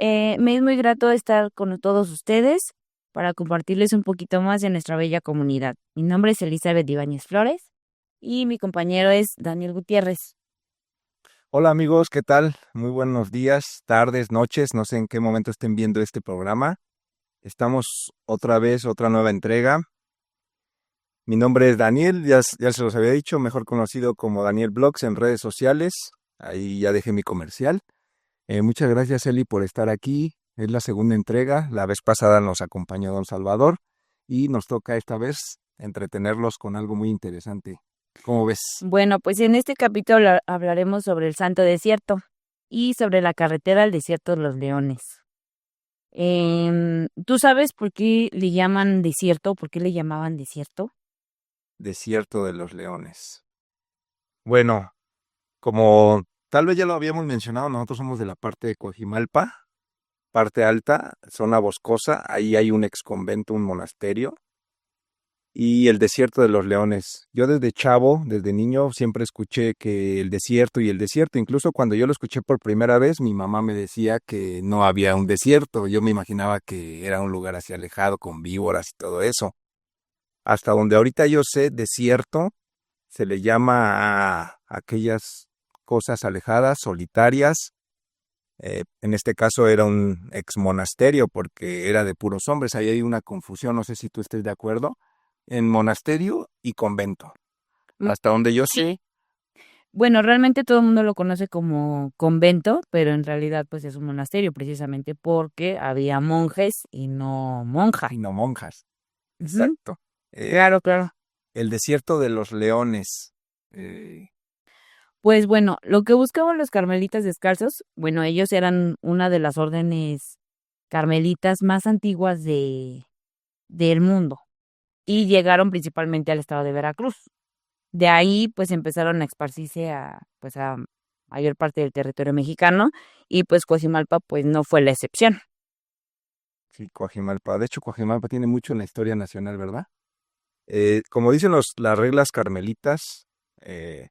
Me es muy grato estar con todos ustedes para compartirles un poquito más de nuestra bella comunidad. Mi nombre es Elizabeth Ibáñez Flores y mi compañero es Daniel Gutiérrez. Hola amigos, ¿qué tal? Muy buenos días, tardes, noches, no sé en qué momento estén viendo este programa. Estamos otra vez, otra nueva entrega. Mi nombre es Daniel, ya se los había dicho, mejor conocido como Daniel Blogs en redes sociales. Ahí ya dejé mi comercial. Muchas gracias Eli por estar aquí. Es la segunda entrega. La vez pasada nos acompañó Don Salvador y nos toca esta vez entretenerlos con algo muy interesante. ¿Cómo ves? Bueno, pues en este capítulo hablaremos sobre el Santo Desierto y sobre la carretera al desierto de los leones. ¿Tú sabes por qué le llaman desierto? ¿Por qué le llamaban desierto? Desierto de los Leones. Bueno, como tal vez ya lo habíamos mencionado, nosotros somos de la parte de Coajimalpa, parte alta, zona boscosa, ahí hay un ex convento, un monasterio, y el desierto de los leones. Yo desde chavo, desde niño, siempre escuché que el desierto, incluso cuando yo lo escuché por primera vez, mi mamá me decía que no había un desierto, yo me imaginaba que era un lugar así alejado, con víboras y todo eso. Hasta donde ahorita yo sé, desierto se le llama a aquellas cosas alejadas, solitarias. En este caso era un ex monasterio porque era de puros hombres. Ahí hay una confusión, no sé si tú estés de acuerdo, en monasterio y convento. Mm, Hasta donde yo sí. sé, Bueno, realmente todo el mundo lo conoce como convento, pero en realidad pues es un monasterio precisamente porque había monjes y no monjas. y no monjas. Ujú. Exacto. Eh, Claro, claro. el desierto de los leones. eh, Pues bueno, lo que buscaban los carmelitas descalzos, bueno, ellos eran una de las órdenes carmelitas más antiguas del mundo y llegaron principalmente al estado de Veracruz. De ahí pues empezaron a esparcirse a mayor parte del territorio mexicano y pues Coajimalpa pues no fue la excepción. sí, Coajimalpa. De hecho, Coajimalpa tiene mucho en la historia nacional, ¿verdad? Como dicen las reglas carmelitas, eh,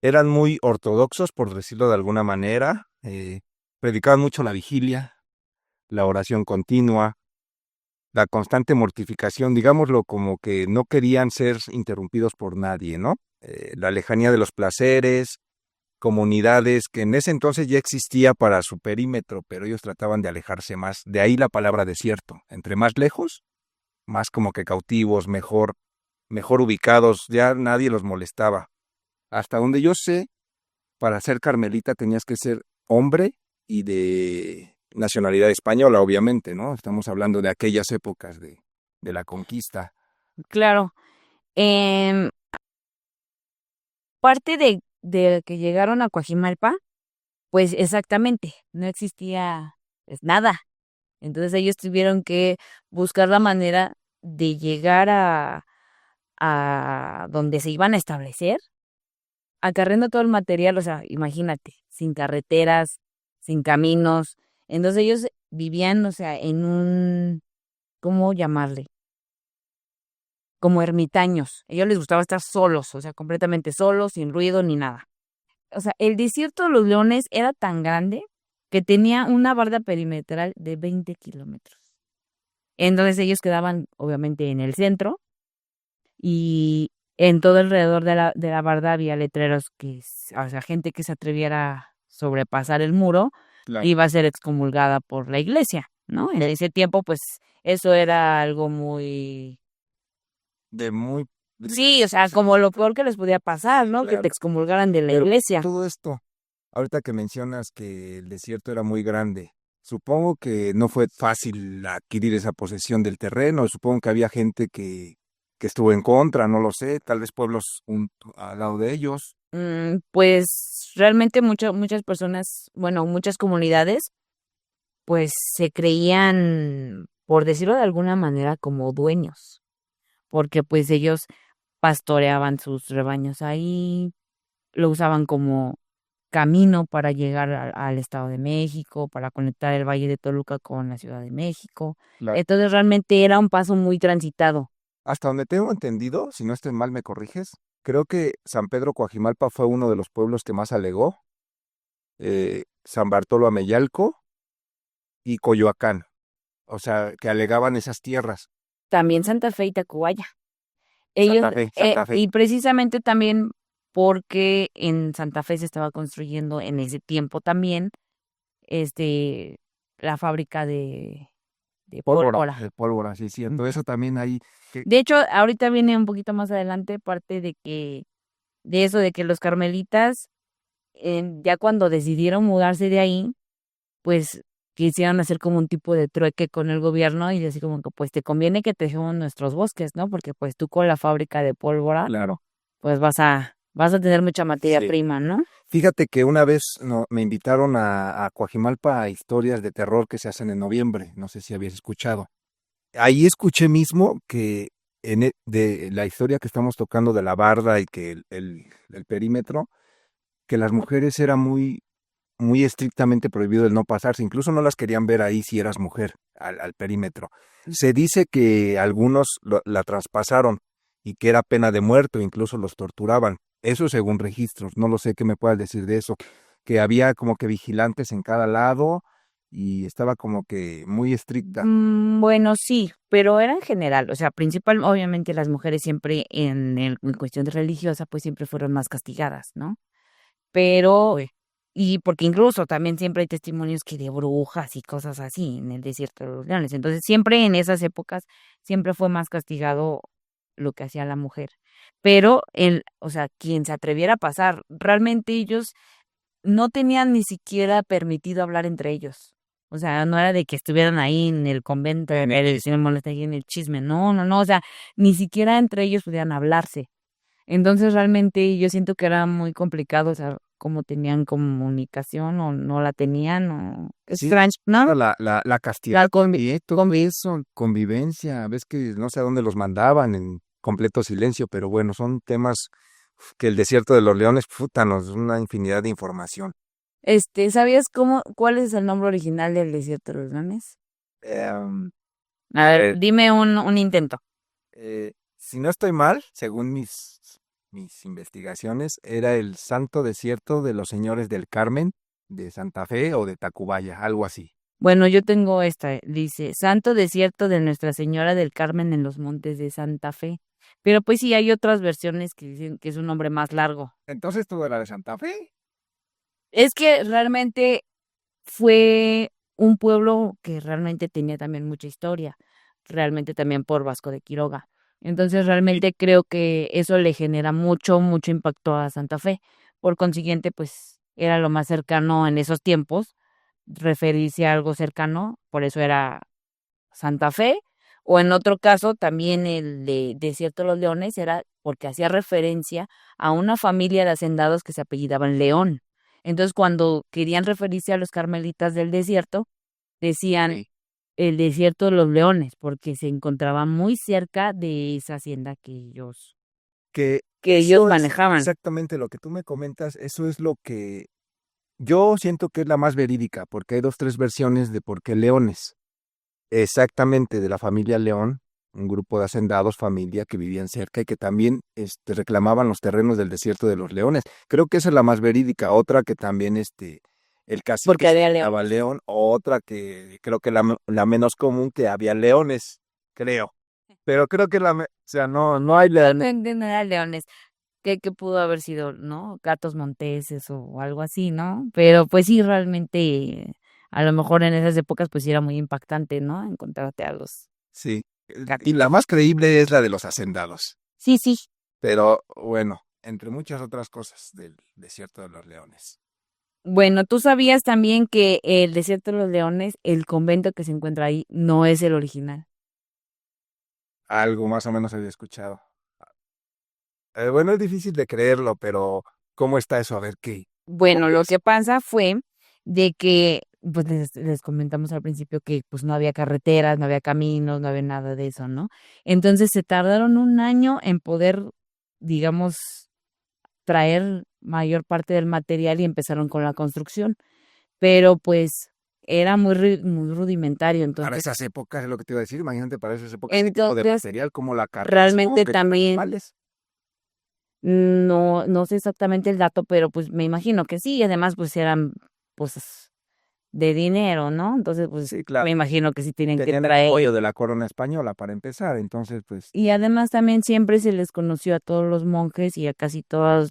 eran muy ortodoxos, por decirlo de alguna manera. Predicaban mucho la vigilia, la oración continua, la constante mortificación, digámoslo como que no querían ser interrumpidos por nadie, ¿no? La lejanía de los placeres, comunidades que en ese entonces ya existía para su perímetro, pero ellos trataban de alejarse más. De ahí la palabra desierto. Entre más lejos, más como que cautivos, mejor ubicados, ya nadie los molestaba. Hasta donde yo sé, para ser carmelita tenías que ser hombre y de nacionalidad española, obviamente, ¿no? Estamos hablando de aquellas épocas de la conquista. Claro, em, parte de que llegaron a Coajimalpa, pues exactamente, no existía pues nada. Entonces ellos tuvieron que buscar la manera de llegar a donde se iban a establecer, acarreando todo el material, o sea, imagínate, sin carreteras, sin caminos. Entonces ellos vivían, o sea, en un, ¿cómo llamarle? Como ermitaños. A ellos les gustaba estar solos, o sea, completamente solos, sin ruido ni nada. O sea, el desierto de los leones era tan grande que tenía una barda perimetral de 20 kilómetros. Entonces ellos quedaban, obviamente, en el centro y en todo alrededor de la barda había letreros o sea, gente que se atreviera a sobrepasar el muro Claro. iba a ser excomulgada por la iglesia, ¿no? En ese tiempo, pues, eso era algo muy, De muy... sí, o sea, como lo peor que les podía pasar, ¿no? Que te Claro. excomulgaran de la Pero iglesia. todo esto, ahorita que mencionas que el desierto era muy grande, supongo que no fue fácil adquirir esa posesión del terreno, supongo que había gente que estuvo en contra, no lo sé, tal vez pueblos al lado de ellos. Pues realmente muchas personas, bueno, muchas comunidades, pues se creían, por decirlo de alguna manera, como dueños, porque pues ellos pastoreaban sus rebaños ahí, lo usaban como camino para llegar al Estado de México, para conectar el Valle de Toluca con la Ciudad de México. La- Entonces realmente era un paso muy transitado. Hasta donde tengo entendido, si no estoy mal me corriges, creo que San Pedro Coajimalpa fue uno de los pueblos que más alegó, San Bartolo Ameyalco y Coyoacán. O sea, que alegaban esas tierras. También Santa Fe y Tacubaya. Ellos, Santa Fe. y precisamente también porque en Santa Fe se estaba construyendo en ese tiempo también este la fábrica de pólvora. De pólvora, sí, siendo eso también ahí. De hecho, ahorita viene un poquito más adelante parte de que, de eso de que los carmelitas, ya cuando decidieron mudarse de ahí, pues quisieron hacer como un tipo de trueque con el gobierno y decir como que pues te conviene que te dejemos nuestros bosques, ¿no? Porque pues tú con la fábrica de pólvora, Claro. pues vas a tener mucha materia Sí. prima, ¿no? Fíjate que una vez me invitaron a Coajimalpa a historias de terror que se hacen en noviembre. No sé si habías escuchado. Ahí escuché mismo que de la historia que estamos tocando de la barda y que el perímetro, que las mujeres era muy estrictamente prohibido el no pasarse. Incluso no las querían ver ahí si eras mujer, al perímetro. Se dice que algunos la traspasaron y que era pena de muerte, o incluso los torturaban. Eso según registros. No lo sé qué me puedas decir de eso. Que había como que vigilantes en cada lado y estaba como que muy estricta. Bueno, sí, pero era en general, o sea, principal, obviamente las mujeres siempre en cuestión de religiosa, pues siempre fueron más castigadas, ¿no? Pero, y porque incluso también siempre hay testimonios que de brujas y cosas así en el desierto de los leones. Entonces, siempre en esas épocas, siempre fue más castigado lo que hacía la mujer. Pero, o sea, quien se atreviera a pasar, realmente ellos no tenían ni siquiera permitido hablar entre ellos. O sea, no era de que estuvieran ahí en el convento, si me molesta aquí en el chisme. No, no, no. O sea, ni siquiera entre ellos podían hablarse. Entonces realmente yo siento que era muy complicado, o sea, cómo tenían comunicación o no la tenían, o es Sí, extraño, ¿no? la castidad. La Y todo eso, convivencia, ves que no sé a dónde los mandaban en completo silencio, pero bueno, son temas que el desierto de los leones, puta, nos da una infinidad de información. ¿Sabías cuál es el nombre original del desierto de los leones? Em, A ver, eh, dime un intento. si no estoy mal, según mis investigaciones, era el Santo Desierto de los Señores del Carmen, de Santa Fe o de Tacubaya, algo así. Bueno, yo tengo esta, dice, Santo Desierto de Nuestra Señora del Carmen en los Montes de Santa Fe. Pero pues sí, hay otras versiones que dicen que es un nombre más largo. Entonces, ¿todo era de Santa Fe? Es que realmente fue un pueblo que realmente tenía también mucha historia, realmente también por Vasco de Quiroga. Entonces realmente creo que eso le genera mucho impacto a Santa Fe. Por consiguiente, pues era lo más cercano en esos tiempos, referirse a algo cercano, por eso era Santa Fe. O en otro caso, también el de Desierto de los Leones era porque hacía referencia a una familia de hacendados que se apellidaban León. Entonces, cuando querían referirse a los carmelitas del desierto, decían Sí. el desierto de los leones, porque se encontraba muy cerca de esa hacienda Que que ellos eso es manejaban. exactamente lo que tú me comentas, eso es lo que yo siento que es la más verídica, porque hay dos, tres versiones de por qué leones. Exactamente, de la familia León, un grupo de hacendados, familia que vivían cerca y que también reclamaban los terrenos del desierto de los leones. Creo que esa es la más verídica. Otra que también el cacique Porque se había llamaba leones. León, otra que creo que la menos común, que había leones, creo. Pero creo que o sea, no hay leones. Realmente no eran leones. Que pudo haber sido, ¿no? Gatos monteses o algo así, ¿no? Pero pues sí, realmente, a lo mejor en esas épocas pues sí era muy impactante, ¿no? Encontrarte a los Sí. Y gatos. la más creíble es la de los hacendados. Sí, sí. Pero bueno, entre muchas otras cosas del desierto de los leones. Bueno, ¿tú sabías también que el Desierto de los Leones, el convento que se encuentra ahí, no es el original? Algo más o menos había escuchado. Bueno, es difícil de creerlo, pero ¿cómo está eso? A ver qué. Bueno, lo que pasa fue de que, pues les comentamos al principio que pues no había carreteras, no había caminos, no había nada de eso, ¿no? Entonces se tardaron un año en poder, digamos, traer mayor parte del material y empezaron con la construcción, pero pues era muy rudimentario, Para entonces, esas épocas es lo que te iba a decir. Imagínate para esas épocas ese tipo de entonces material como la carne. Supongo realmente que también animales. no sé exactamente el dato, pero pues me imagino que sí, y además pues eran pues de dinero, ¿no? Entonces, pues Sí, claro. me imagino que sí tienen que Tenían el traer. apoyo de la corona española para empezar, entonces pues Y además también siempre se les conoció a todos los monjes y a casi todas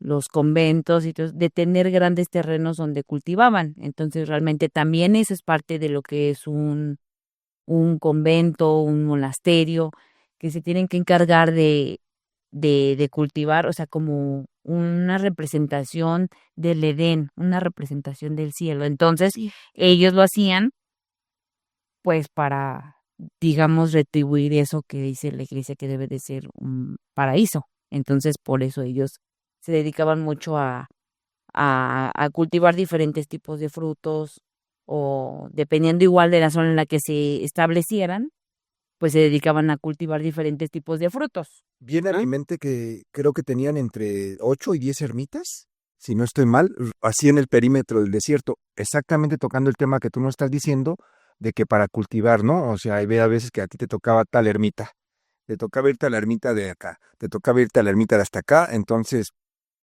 los conventos y todo, de tener grandes terrenos donde cultivaban. Entonces realmente también eso es parte de lo que es un convento, un monasterio, que se tienen que encargar de cultivar, o sea, como una representación del Edén, una representación del cielo. Entonces, ellos lo hacían pues para, digamos, retribuir eso que dice la iglesia que debe de ser un paraíso. Entonces, por eso ellos se dedicaban mucho a cultivar diferentes tipos de frutos o dependiendo igual de la zona en la que se establecieran, pues se dedicaban a cultivar diferentes tipos de frutos. viene a mi mente que creo que tenían entre 8 y 10 ermitas, si no estoy mal, así en el perímetro del desierto, exactamente tocando el tema que tú nos estás diciendo, de que para cultivar, ¿no? O sea, hay a veces que a ti te tocaba tal ermita, te tocaba irte a la ermita de acá, te tocaba irte a la ermita de hasta acá, entonces,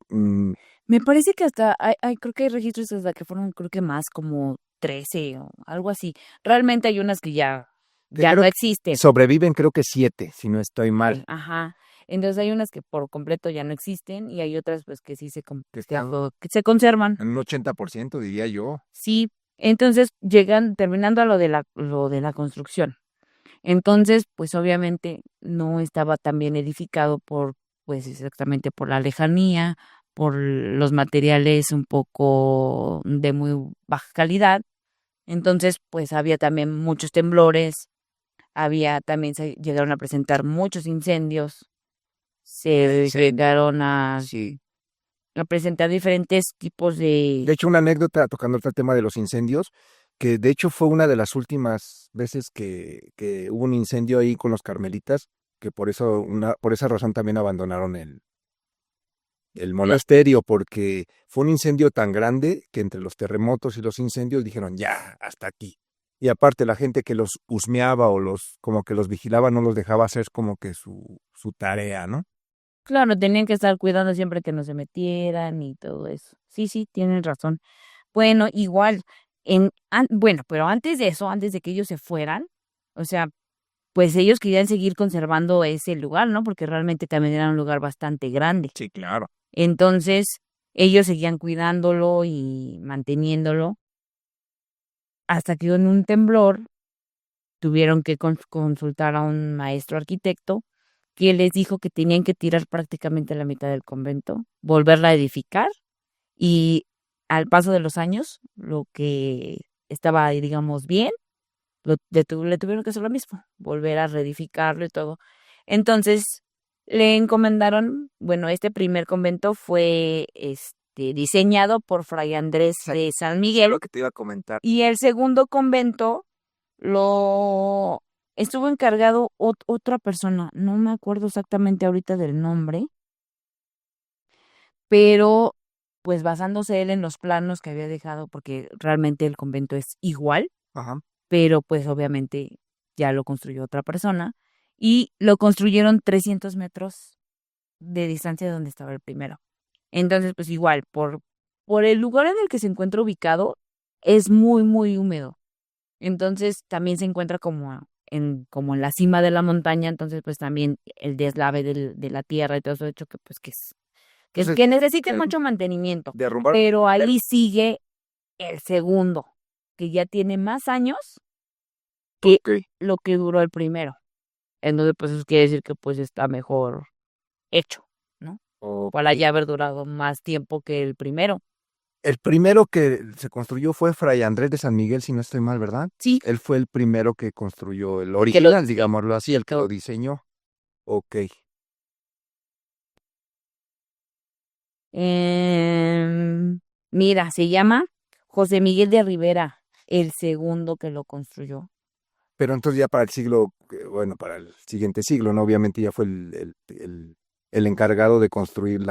mm, Me parece que hasta creo que hay registros hasta que fueron, creo que más como 13 o algo así. Realmente hay unas que que ya creo no que existen. sobreviven creo que 7, si no estoy mal, Ajá. Entonces hay unas que por completo ya no existen y hay otras pues que sí que están que se conservan. en un 80% diría yo. Sí. Entonces llegan terminando a lo de la construcción. Entonces, pues obviamente no estaba tan bien edificado por pues exactamente por la lejanía, por los materiales un poco de muy baja calidad. Entonces, pues había también muchos temblores, había también se llegaron a presentar muchos incendios, se Sí, llegaron sí. a presentar diferentes tipos De hecho, una anécdota tocando el tema de los incendios, que de hecho fue una de las últimas veces que hubo un incendio ahí con los carmelitas, que por eso, por esa razón también abandonaron el monasterio, porque fue un incendio tan grande que entre los terremotos y los incendios dijeron, ya, hasta aquí. Y aparte la gente que los husmeaba o como que los vigilaba, no los dejaba hacer como que su tarea, ¿no? claro, tenían que estar cuidando siempre que no se metieran y todo eso. Sí, sí, tienen razón. Bueno, igual, bueno, pero antes de eso, antes de que ellos se fueran, o sea, pues ellos querían seguir conservando ese lugar, ¿no? Porque realmente también era un lugar bastante grande. Sí, claro. Entonces, ellos seguían cuidándolo y manteniéndolo hasta que en un temblor tuvieron que consultar a un maestro arquitecto que les dijo que tenían que tirar prácticamente la mitad del convento, volverla a edificar y al paso de los años, lo que estaba, digamos, bien, le tuvieron que hacer lo mismo, volver a reedificarlo y todo. Entonces, le encomendaron, bueno, este primer convento fue diseñado por Fray Andrés de San Miguel Lo que te iba a comentar. y el segundo convento lo estuvo encargado otra persona, no me acuerdo exactamente ahorita del nombre, pero pues basándose él en los planos que había dejado, porque realmente el convento es igual, Ajá. pero pues obviamente ya lo construyó otra persona y lo construyeron 300 metros de distancia de donde estaba el primero. Entonces, pues igual, por el lugar en el que se encuentra ubicado, es muy, muy húmedo. Entonces, también se encuentra como en la cima de la montaña, entonces pues también el deslave de la tierra y todo eso hecho que pues Entonces, que necesite eh, mucho mantenimiento. derrumbar. Pero ahí sigue el segundo, que ya tiene más años que Ok. lo que duró el primero. Entonces, pues eso quiere decir que pues está mejor hecho, ¿no? Para Ok. ya haber durado más tiempo que el primero. El primero que se construyó fue Fray Andrés de San Miguel, si no estoy mal, ¿verdad? Sí, Él fue el primero que construyó el que lo original, diseñó. digámoslo así, el que lo diseñó. Ok. Em, Mira, se llama José Miguel de Rivera, el segundo que lo construyó. Pero entonces ya para el siglo, bueno, para el siguiente siglo, ¿no? Obviamente ya fue el encargado de construir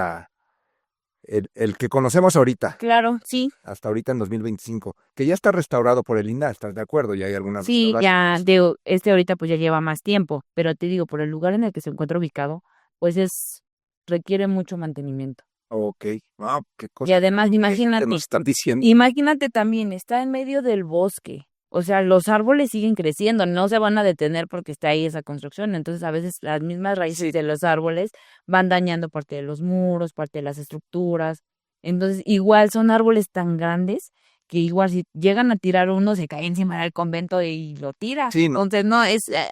el que conocemos ahorita, Claro, sí, hasta ahorita en 2025, que ya está restaurado por el INAH, ¿estás de acuerdo? Ya hay algunas sí, ya restauraciones. este ahorita pues ya lleva más tiempo, pero te digo, por el lugar en el que se encuentra ubicado, pues requiere mucho mantenimiento. Ok. Ah, qué Y cosa. además, ¿Qué imagínate, nos están diciendo? imagínate también, está en medio del bosque. O sea, los árboles siguen creciendo, no se van a detener porque está ahí esa construcción. Entonces, a veces las mismas raíces Sí. de los árboles van dañando parte de los muros, parte de las estructuras. Entonces, igual son árboles tan grandes que igual si llegan a tirar uno, se cae encima del convento y lo tira. Sí, no. Entonces, no,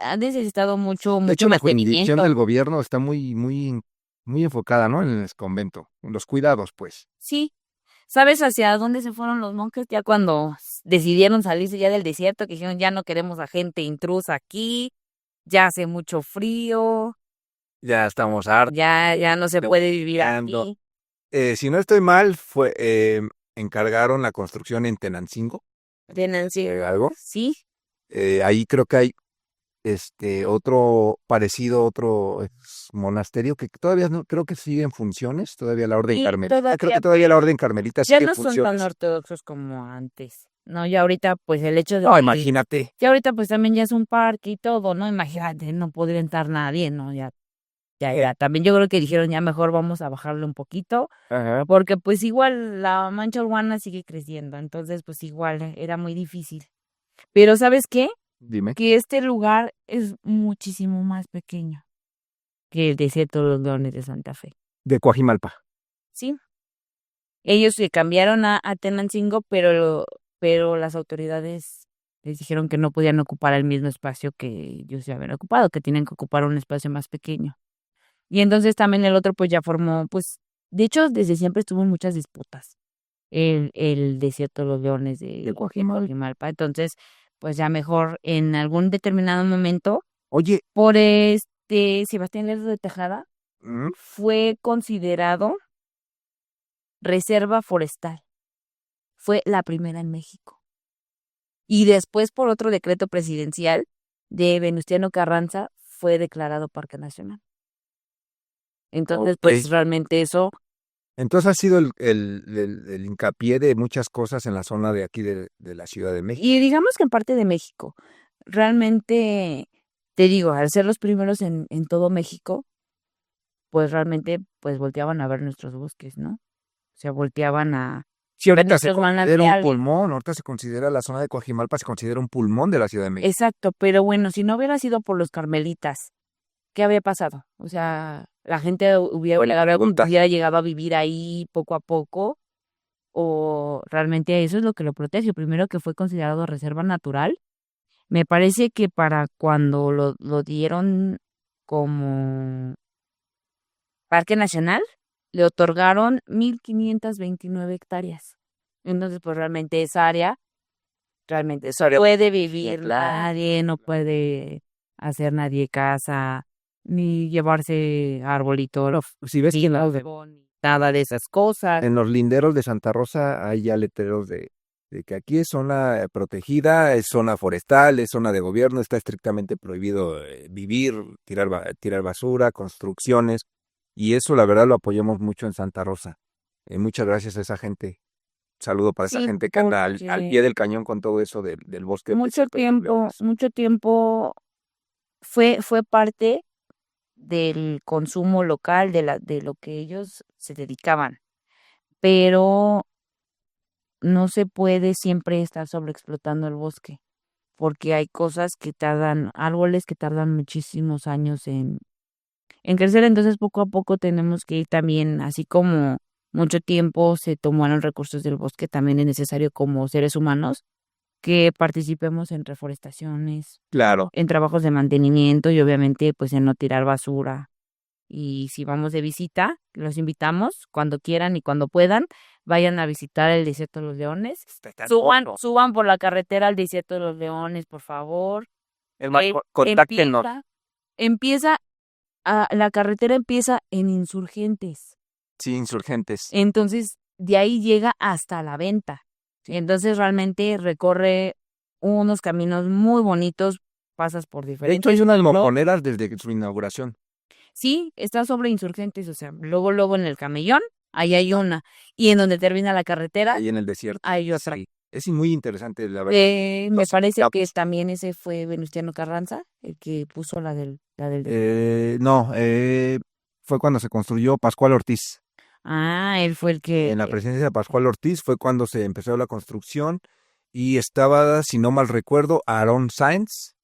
ha necesitado mucho, De mucho hecho, la jurisdicción mantenimiento. del gobierno está muy enfocada, ¿no? En el convento, en los cuidados, pues. Sí. ¿Sabes hacia dónde se fueron los monjes ya cuando decidieron salirse ya del desierto? Que dijeron, ya no queremos a gente intrusa aquí, ya hace mucho frío, Ya estamos hartos. ya no se puede vivir aquí. Si no estoy mal, encargaron la construcción en Tenancingo, Sí, algo. sí, Ahí creo que hay otro parecido, monasterio que todavía no, creo que sigue en funciones, todavía la Orden y Carmelita. Creo todavía, que todavía la Orden Carmelita ya sigue en no son tan funciones. ortodoxos como antes. No, ya ahorita, pues el hecho de No, que, imagínate. ya ahorita pues también ya es un parque y todo, ¿no? Imagínate, no podría entrar nadie, ¿no? Ya. También yo creo que dijeron, ya mejor vamos a bajarle un poquito. Ajá. Porque pues igual la mancha urbana sigue creciendo, entonces pues igual era muy difícil. Pero ¿sabes qué? Dime. Que este lugar es muchísimo más pequeño que el desierto de los Leones de Santa Fe. De Coajimalpa. Sí, ellos se cambiaron a Tenancingo, pero las autoridades les dijeron que no podían ocupar el mismo espacio que ellos ya habían ocupado, que tenían que ocupar un espacio más pequeño. Y entonces también el otro pues ya formó, pues, de hecho desde siempre estuvo en muchas disputas. El desierto de los Leones de Coajimalpa. Entonces, pues ya mejor en algún determinado momento, Oye, por Sebastián Lerdo de Tejada, mm, fue considerado reserva forestal. Fue la primera en México. Y después, por otro decreto presidencial de Venustiano Carranza, fue declarado Parque Nacional. Entonces, ok. pues realmente eso. Entonces ha sido el hincapié de muchas cosas en la zona de aquí de la Ciudad de México. Y digamos que en parte de México, realmente, te digo, al ser los primeros en todo México, pues realmente pues volteaban a ver nuestros bosques, ¿no? O sea, volteaban a Sí, ver ahorita se nuestros considera un manantiales. pulmón, ahorita se considera la zona de Coajimalpa, se considera un pulmón de la Ciudad de México. Exacto, pero bueno, si no hubiera sido por los carmelitas, ¿qué había pasado? O sea, la gente Buena pregunta. hubiera llegado a vivir ahí poco a poco, o realmente eso es lo que lo protege. Primero que fue considerado reserva natural. Me parece que para cuando lo dieron como Parque Nacional, le otorgaron 1,529 hectáreas. Entonces, pues realmente esa área, realmente Área puede vivir claro. nadie, no puede hacer nadie casa, ni llevarse arbolitos, Si ves que nada de esas cosas. en los linderos de Santa Rosa hay ya letreros de que aquí es zona protegida, es zona forestal, es zona de gobierno, está estrictamente prohibido vivir, tirar basura, construcciones, y eso la verdad lo apoyamos mucho en Santa Rosa. Muchas gracias a esa gente. Saludo para esa Sí, gente que anda al porque pie del cañón con todo eso del bosque. del desierto de los Leones. mucho tiempo fue parte del consumo local, de lo que ellos se dedicaban. Pero no se puede siempre estar sobreexplotando el bosque, porque hay cosas que tardan, árboles que tardan muchísimos años en crecer. Entonces poco a poco tenemos que ir también, así como mucho tiempo se tomaron recursos del bosque, también es necesario como seres humanos que participemos en reforestaciones, Claro. en trabajos de mantenimiento y obviamente pues en no tirar basura. Y si vamos de visita, los invitamos cuando quieran y cuando puedan, vayan a visitar el Desierto de los Leones. Suban por la carretera al Desierto de los Leones, por favor. Es más, contáctenos. Empieza, la carretera empieza en Insurgentes. Sí, insurgentes. Entonces, de ahí llega hasta la venta. Entonces, realmente recorre unos caminos muy bonitos, pasas por De hecho, diferentes. hay unas mojoneras desde su inauguración. Sí, está sobre Insurgentes, o sea, luego en el Camellón, ahí hay una. Y en donde termina la carretera, Ahí en el desierto. hay otra. Sí. Es muy interesante, la verdad. Me parece que Pues, también ese fue Venustiano Carranza, el que puso la del. no, fue cuando se construyó Pascual Ortiz. Él fue el que... En la presidencia de Pascual Ortiz fue cuando se empezó la construcción y estaba, si no mal recuerdo, Aarón Sáenz,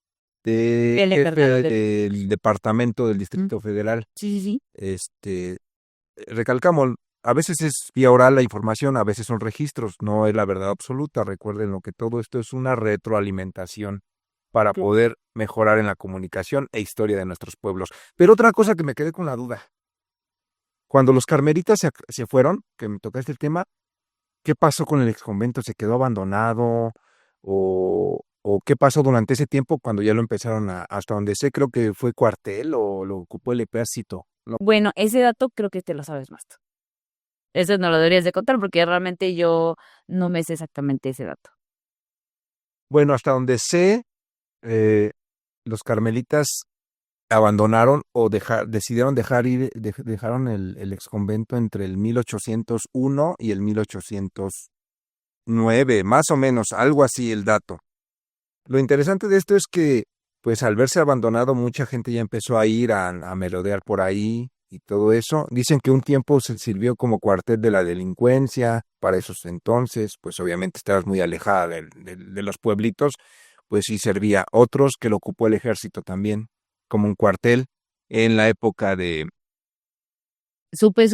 de el jefe encargado del departamento del Mm, Distrito Federal. Sí, sí, sí. Este, recalcamos, a veces es vía oral la información, a veces son registros, no es la verdad absoluta. Recuerden lo que todo esto es una retroalimentación para Cl- poder mejorar en la comunicación e historia de nuestros pueblos. Pero otra cosa que me quedé con la duda, cuando los carmelitas se fueron, que me tocaste el tema, ¿qué pasó con el exconvento? ¿Se quedó abandonado? ¿O qué pasó durante ese tiempo cuando ya lo empezaron hasta donde sé, creo que fue cuartel o lo ocupó el ejército? No. Bueno, ese dato creo que te lo sabes más tú. Eso no lo deberías de contar porque realmente yo no me sé exactamente ese dato. Bueno, hasta donde sé, eh, los carmelitas abandonaron o decidieron dejar ir, dejaron el exconvento entre el 1801 y el 1809, más o menos, algo así el dato. Lo interesante de esto es que, pues al verse abandonado, mucha gente ya empezó a ir a merodear por ahí y todo eso. Dicen que un tiempo se sirvió como cuartel de la delincuencia para esos entonces, pues obviamente estabas muy alejada de los pueblitos, pues sí servía. Otros que lo ocupó el ejército también, como un cuartel en la época de Supe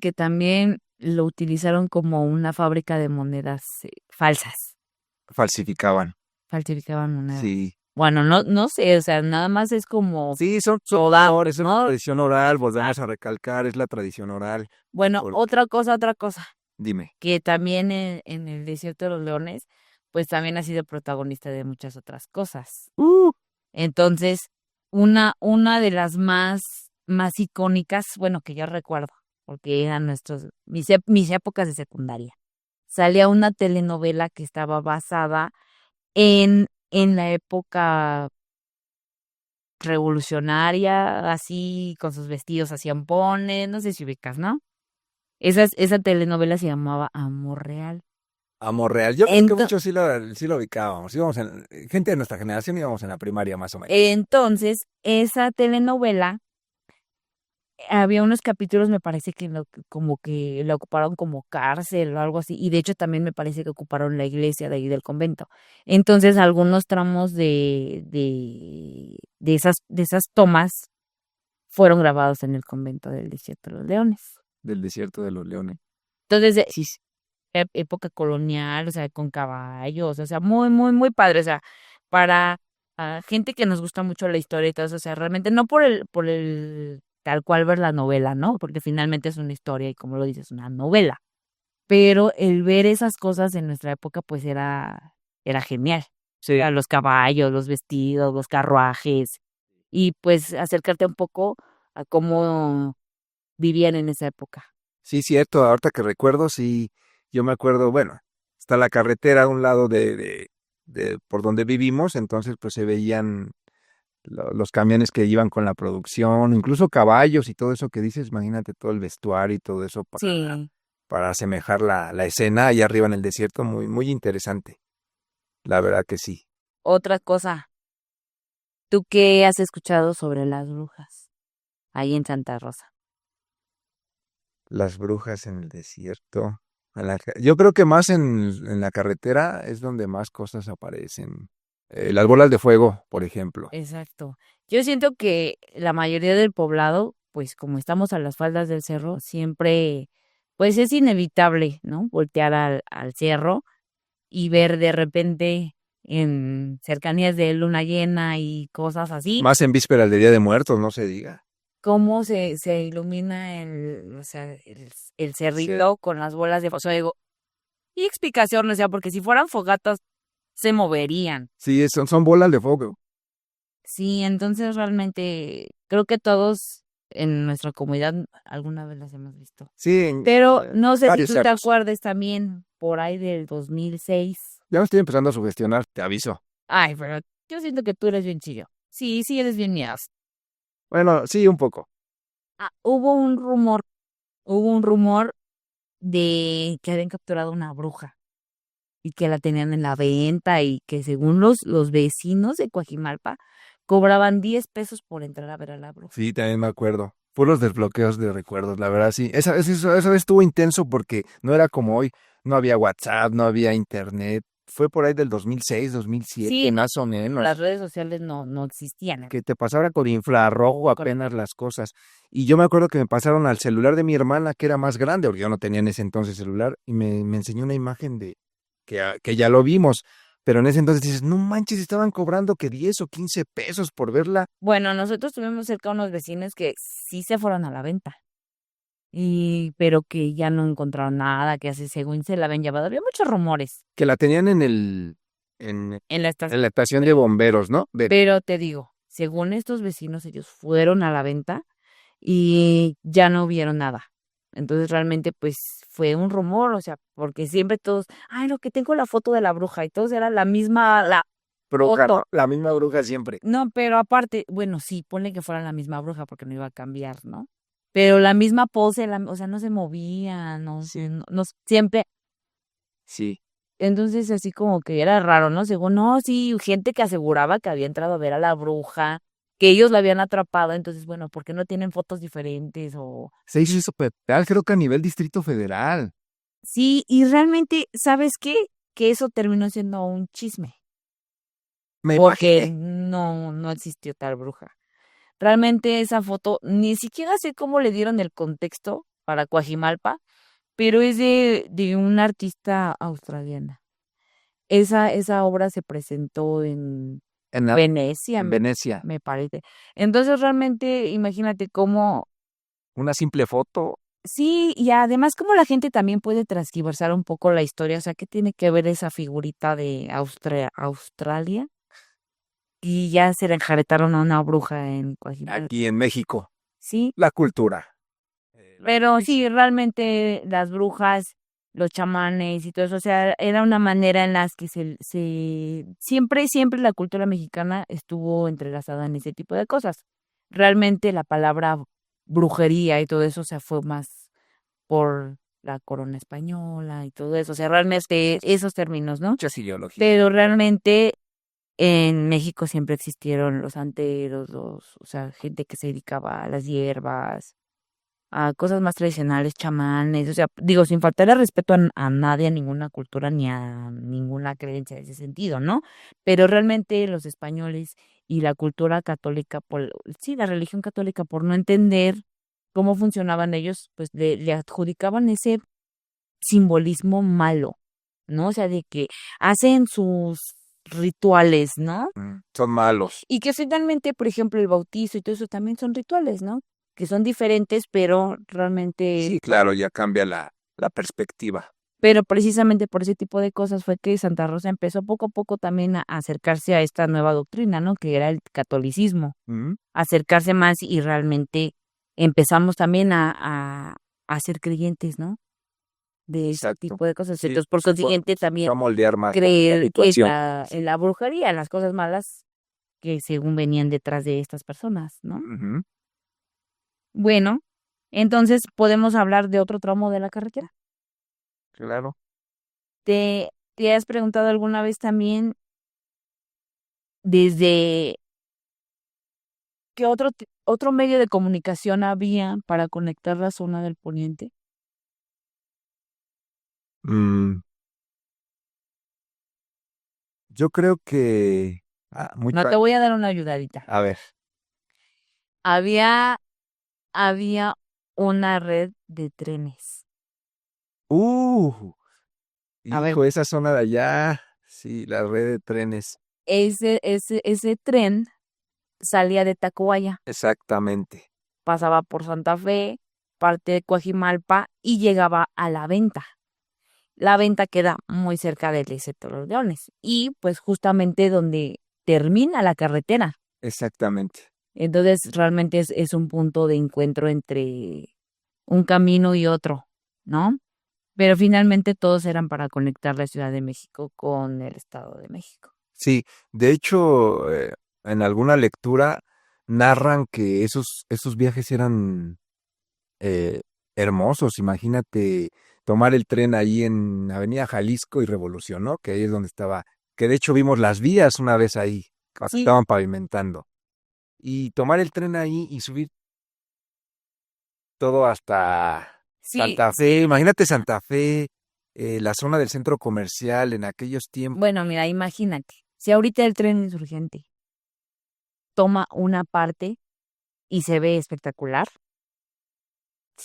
que también lo utilizaron como una fábrica de monedas falsas. falsificaban. Falsificaban monedas. Sí. Bueno, no sé, o sea, nada más es como Sí, son toda, rumores, es la ¿no? tradición oral, volvemos a recalcar, es la tradición oral. Bueno, Porque, otra cosa, dime. que también en el Desierto de los Leones, pues también ha sido protagonista de muchas otras cosas. Entonces, una de las más icónicas, bueno, que yo recuerdo, porque eran mis épocas de secundaria, salía una telenovela que estaba basada en la época revolucionaria, así, con sus vestidos así ampones, no sé si ubicas, ¿no? Esa telenovela se llamaba Amor Real. Amor real. Yo creo que Ento- muchos sí lo ubicábamos. Gente de nuestra generación íbamos en la primaria más o menos. entonces, esa telenovela, había unos capítulos, me parece que como que la ocuparon como cárcel o algo así, y de hecho también me parece que ocuparon la iglesia de ahí del convento. Entonces, algunos tramos de esas tomas fueron grabados en el convento del Desierto de los Leones. Del desierto de los leones. Entonces, sí, sí, época colonial, o sea, con caballos, o sea, muy, muy, muy padre, o sea, para gente que nos gusta mucho la historia y todo eso, o sea, realmente no por el tal cual ver la novela, ¿no? Porque finalmente es una historia y como lo dices, una novela. Pero el ver esas cosas en nuestra época, pues era genial. Sí. A los caballos, los vestidos, los carruajes, y pues acercarte un poco a cómo vivían en esa época. Sí, cierto. Ahorita que recuerdo, sí, yo me acuerdo, bueno, está la carretera a un lado de por donde vivimos, entonces pues se veían los camiones que iban con la producción, incluso caballos y todo eso que dices, imagínate todo el vestuario y todo eso Sí. para asemejar la escena allá arriba en el desierto, muy, muy interesante. La verdad que sí. Otra cosa, ¿tú qué has escuchado sobre las brujas ahí en Santa Rosa? Las brujas en el desierto. Yo creo que más en la carretera es donde más cosas aparecen. Las bolas de fuego, por ejemplo. Exacto. Yo siento que la mayoría del poblado, pues como estamos a las faldas del cerro, siempre, pues es inevitable, ¿no? Voltear al cerro y ver de repente en cercanías de luna llena y cosas así, Más en vísperas de Día de Muertos, no se diga. cómo se ilumina o sea, el Sí, cerrito con las bolas de fuego. Y explicación, o sea, porque si fueran fogatas, se moverían. sí, son bolas de fuego. Sí, entonces realmente creo que todos en nuestra comunidad alguna vez las hemos visto. Sí, Pero no sé si varios tú te cerros. acuerdes también por ahí del 2006. Ya me estoy empezando a sugestionar, te aviso. Ay, pero yo siento que tú eres bien chillo. Sí, sí, eres bien mías. Bueno, sí, un poco. Hubo un rumor de que habían capturado una bruja y que la tenían en la venta y que según los vecinos de Coajimalpa cobraban 10 pesos por entrar a ver a la bruja. Sí, también me acuerdo. puros desbloqueos de recuerdos, la verdad, sí. Esa vez estuvo intenso porque no era como hoy, no había WhatsApp, no había internet. Fue por ahí del 2006, 2007, Sí, más o menos, las redes sociales no existían. que te pasara con infrarrojo apenas las cosas. Y yo me acuerdo que me pasaron al celular de mi hermana, que era más grande, porque yo no tenía en ese entonces celular, y me enseñó una imagen de que ya lo vimos. Pero en ese entonces dices, no manches, estaban cobrando que 10 o 15 pesos por verla. Bueno, nosotros tuvimos cerca unos vecinos que sí se fueron a la venta. Pero que ya no encontraron nada, que así según se la habían llevado. Había muchos rumores Que la tenían en, en la en estación. la estación de bomberos, ¿no? Pero te digo, según estos vecinos, ellos fueron a la venta y ya no vieron nada. Entonces realmente pues fue un rumor, o sea, porque siempre todos, ay, lo que tengo la foto de la bruja y todos era la misma, la Bruja, foto. ¿no? La misma bruja siempre. No, pero aparte, bueno, sí, ponle que fuera la misma bruja porque no iba a cambiar, ¿no? Pero la misma pose, o sea, no se movía, Sí. siempre. Sí. Entonces, así como que era raro, ¿no? Según, no, sí, gente que aseguraba que había entrado a ver a la bruja, que ellos la habían atrapado, entonces, bueno, ¿por qué no tienen fotos diferentes? O Se hizo eso federal, creo que a nivel Distrito Federal. sí, y realmente, ¿sabes qué? Que eso terminó siendo un chisme, Me porque imaginé. no existió tal bruja. Realmente esa foto, ni siquiera sé cómo le dieron el contexto para Coajimalpa, pero es de una artista australiana. Esa obra se presentó en En, la- Venecia, en Venecia. me parece. Entonces, realmente, imagínate cómo, Una simple foto. sí, y además cómo la gente también puede transgiversar un poco la historia, o sea, ¿qué tiene que ver esa figurita de Australia? Y ya se le enjaretaron a una bruja en Coajimalpa. Aquí en México. Sí, La cultura. La pero tradición. sí, realmente las brujas, los chamanes y todo eso, o sea, era una manera en las que siempre la cultura mexicana estuvo entrelazada en ese tipo de cosas. Realmente la palabra brujería y todo eso, o sea, fue más por la corona española y todo eso, o sea, realmente esos términos, ¿no? Muchas ideologías. Pero realmente en México siempre existieron los santeros, o sea, gente que se dedicaba a las hierbas, a cosas más tradicionales, chamanes, o sea, digo, sin faltarle respeto a nadie, a ninguna cultura ni a ninguna creencia de ese sentido, ¿no? Pero realmente los españoles y la cultura católica, sí, la religión católica, por no entender cómo funcionaban ellos, pues le adjudicaban ese simbolismo malo, ¿no? O sea, de que hacen sus rituales, ¿no? Son malos. Y que finalmente, por ejemplo, el bautizo y todo eso también son rituales, ¿no? Que son diferentes, pero realmente, Sí, claro, ya cambia la perspectiva. pero precisamente por ese tipo de cosas fue que Santa Rosa empezó poco a poco también a acercarse a esta nueva doctrina, ¿no? Que era el catolicismo, Mm, acercarse más y realmente empezamos también a ser creyentes, ¿no? De este exacto. tipo de cosas. Sí, Entonces, por consiguiente, se va también a moldear más la creer situación. en la brujería, en las cosas malas que según venían detrás de estas personas, ¿no? Ujú, Bueno, entonces podemos hablar de otro tramo de la carretera. claro. ¿Te has preguntado alguna vez también desde qué otro medio de comunicación había para conectar la zona del poniente? Mm, yo creo que... No te voy a dar una ayudadita. A ver. Había, había una red de trenes. Uh, A ver, hijo, esa zona de allá. Sí, la red de trenes. ese tren salía de Tacubaya, Exactamente. pasaba por Santa Fe, parte de Coajimalpa y llegaba a La Venta. La Venta queda muy cerca del Liceo de los Leones y pues justamente donde termina la carretera. Exactamente. Entonces realmente es un punto de encuentro entre un camino y otro, ¿no? Pero finalmente todos eran para conectar la Ciudad de México con el Estado de México. Sí, de hecho, en alguna lectura narran que esos viajes eran eh, hermosos. Imagínate tomar el tren ahí en Avenida Jalisco y Revolución, ¿no? Que ahí es donde estaba, que de hecho vimos las vías una vez ahí, cuando Sí, estaban pavimentando. Y tomar el tren ahí y subir. todo hasta Sí, Santa Fe. Imagínate Santa Fe, la zona del centro comercial en aquellos tiempos. bueno, mira, imagínate, si ahorita el tren insurgente toma una parte y se ve espectacular,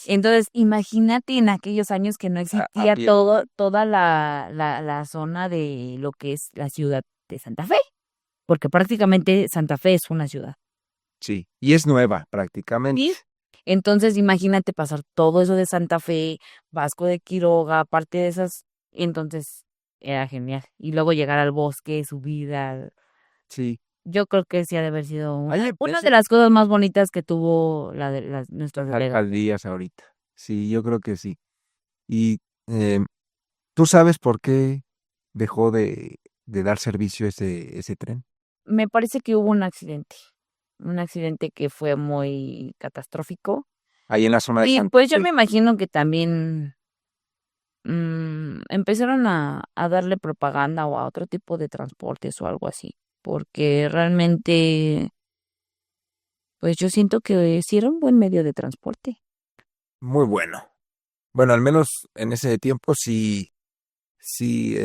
entonces imagínate en aquellos años que no A existía pie. toda la zona de lo que es la ciudad de Santa Fe, porque prácticamente Santa Fe es una ciudad. Sí, y es nueva prácticamente. ¿Sí? Entonces, imagínate pasar todo eso de Santa Fe, Vasco de Quiroga, parte de esas, entonces era genial. Y luego llegar al bosque, subir al... Sí. Yo creo que sí ha de haber sido Hay una de las cosas más bonitas que tuvo nuestra las delega. alcaldías ahorita. Sí, yo creo que sí. Y eh, ¿tú sabes por qué dejó de dar servicio ese tren? Me parece que hubo un accidente que fue muy catastrófico. Ahí en la zona de Y Santa pues yo Fe. me imagino que también empezaron a darle propaganda o a otro tipo de transportes o algo así, porque realmente, pues yo siento que sí era un buen medio de transporte. Muy bueno. Bueno, al menos en ese tiempo sí, sí,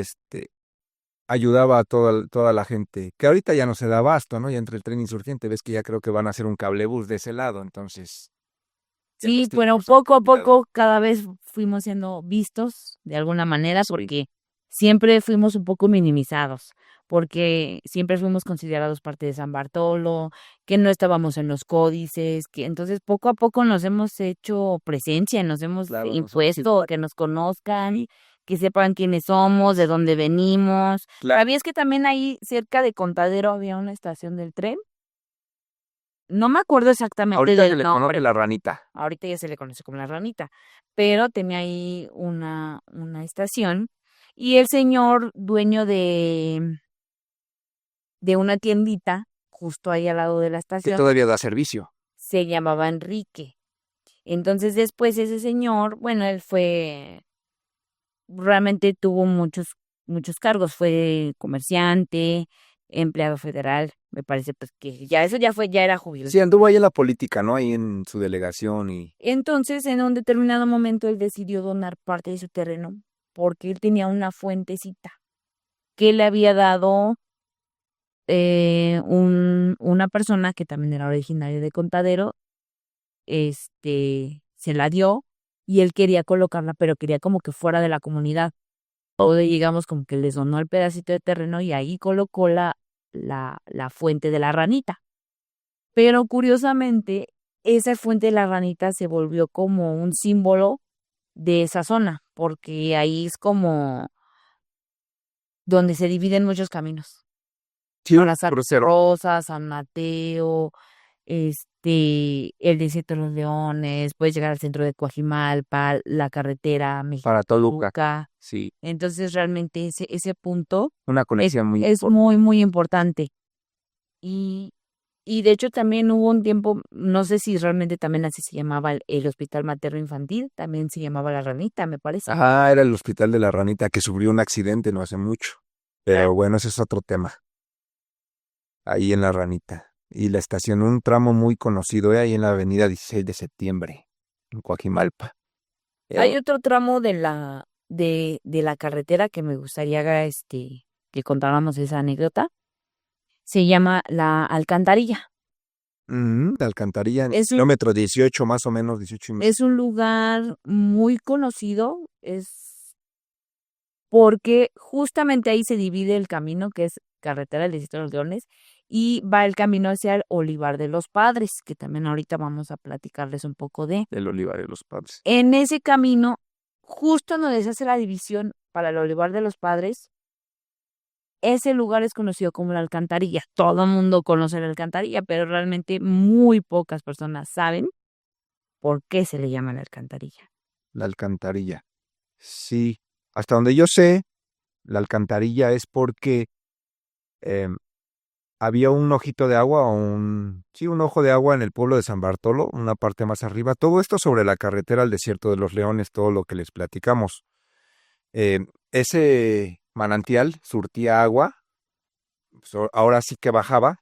ayudaba a toda la gente, que ahorita ya no se da abasto, ¿no? Ya entre el tren insurgente, ves que ya creo que van a hacer un cablebús de ese lado, entonces ya Sí, los pero tiempos han poco a cambiado. poco cada vez fuimos siendo vistos de alguna manera Sí, porque siempre fuimos un poco minimizados, porque siempre fuimos considerados parte de San Bartolo, que no estábamos en los códices, que entonces poco a poco nos hemos hecho presencia, nos hemos claro, nosotros impuesto, igual. que nos conozcan, que sepan quiénes somos, de dónde venimos. Claro, ¿Sabías que también ahí cerca de Contadero había una estación del tren? No me acuerdo exactamente ahorita se del le conoce nombre. la ranita. Ahorita ya se le conoce como la ranita, pero tenía ahí una estación y el señor dueño de una tiendita justo ahí al lado de la Que estación todavía da servicio. se llamaba Enrique. Entonces después ese señor, bueno, él fue, realmente tuvo muchos cargos, fue comerciante, empleado federal, me parece pues que ya eso ya fue, ya era jubilado. Sí, anduvo ahí en la política, ¿no? Ahí en su delegación y Entonces, en un determinado momento, él decidió donar parte de su terreno porque él tenía una fuentecita que le había dado una persona que también era originaria de Contadero, se la dio y él quería colocarla, pero quería como que fuera de la comunidad. O digamos como que les donó el pedacito de terreno y ahí colocó la fuente de la ranita. Pero curiosamente, esa fuente de la ranita se volvió como un símbolo de esa zona, porque ahí es como donde se dividen muchos caminos. sí, un Para Santa crucero Rosa, San Mateo, el Desierto de los Leones, puedes llegar al centro de Coajimalpa, la carretera para Toluca. México-Toluca. Sí, Entonces realmente ese punto una es, conexión muy es importante. muy, muy importante. Y, y de hecho también hubo un tiempo, no sé si realmente también así se llamaba el Hospital Materno Infantil, también se llamaba La Ranita, me parece. Ah, era el hospital de la ranita que sufrió un accidente no hace mucho. Pero bueno, ese es otro tema. Ahí en la ranita. Y la estación, un tramo muy conocido, ahí en la avenida 16 de septiembre, en Coajimalpa. Hay otro tramo de la carretera que me gustaría que contáramos esa anécdota. Se llama La Alcantarilla. La alcantarilla, en el Es un, kilómetro 18, más o menos, 18 y medio. es un lugar muy conocido, es porque justamente ahí se divide el camino que es carretera del Distrito de los Leones y va el camino hacia el Olivar de los Padres, que también ahorita vamos a platicarles un poco de. Del Olivar de los Padres. En ese camino, justo donde se hace la división para el Olivar de los Padres, ese lugar es conocido como la Alcantarilla. Todo el mundo conoce la Alcantarilla, pero realmente muy pocas personas saben por qué se le llama la Alcantarilla. La alcantarilla. Sí, hasta donde yo sé, la alcantarilla es porque em, había un ojito de agua, sí, un ojo de agua en el pueblo de San Bartolo, una parte más arriba. Todo esto sobre la carretera al Desierto de los Leones, todo lo que les platicamos. Ese manantial surtía agua, ahora sí que bajaba,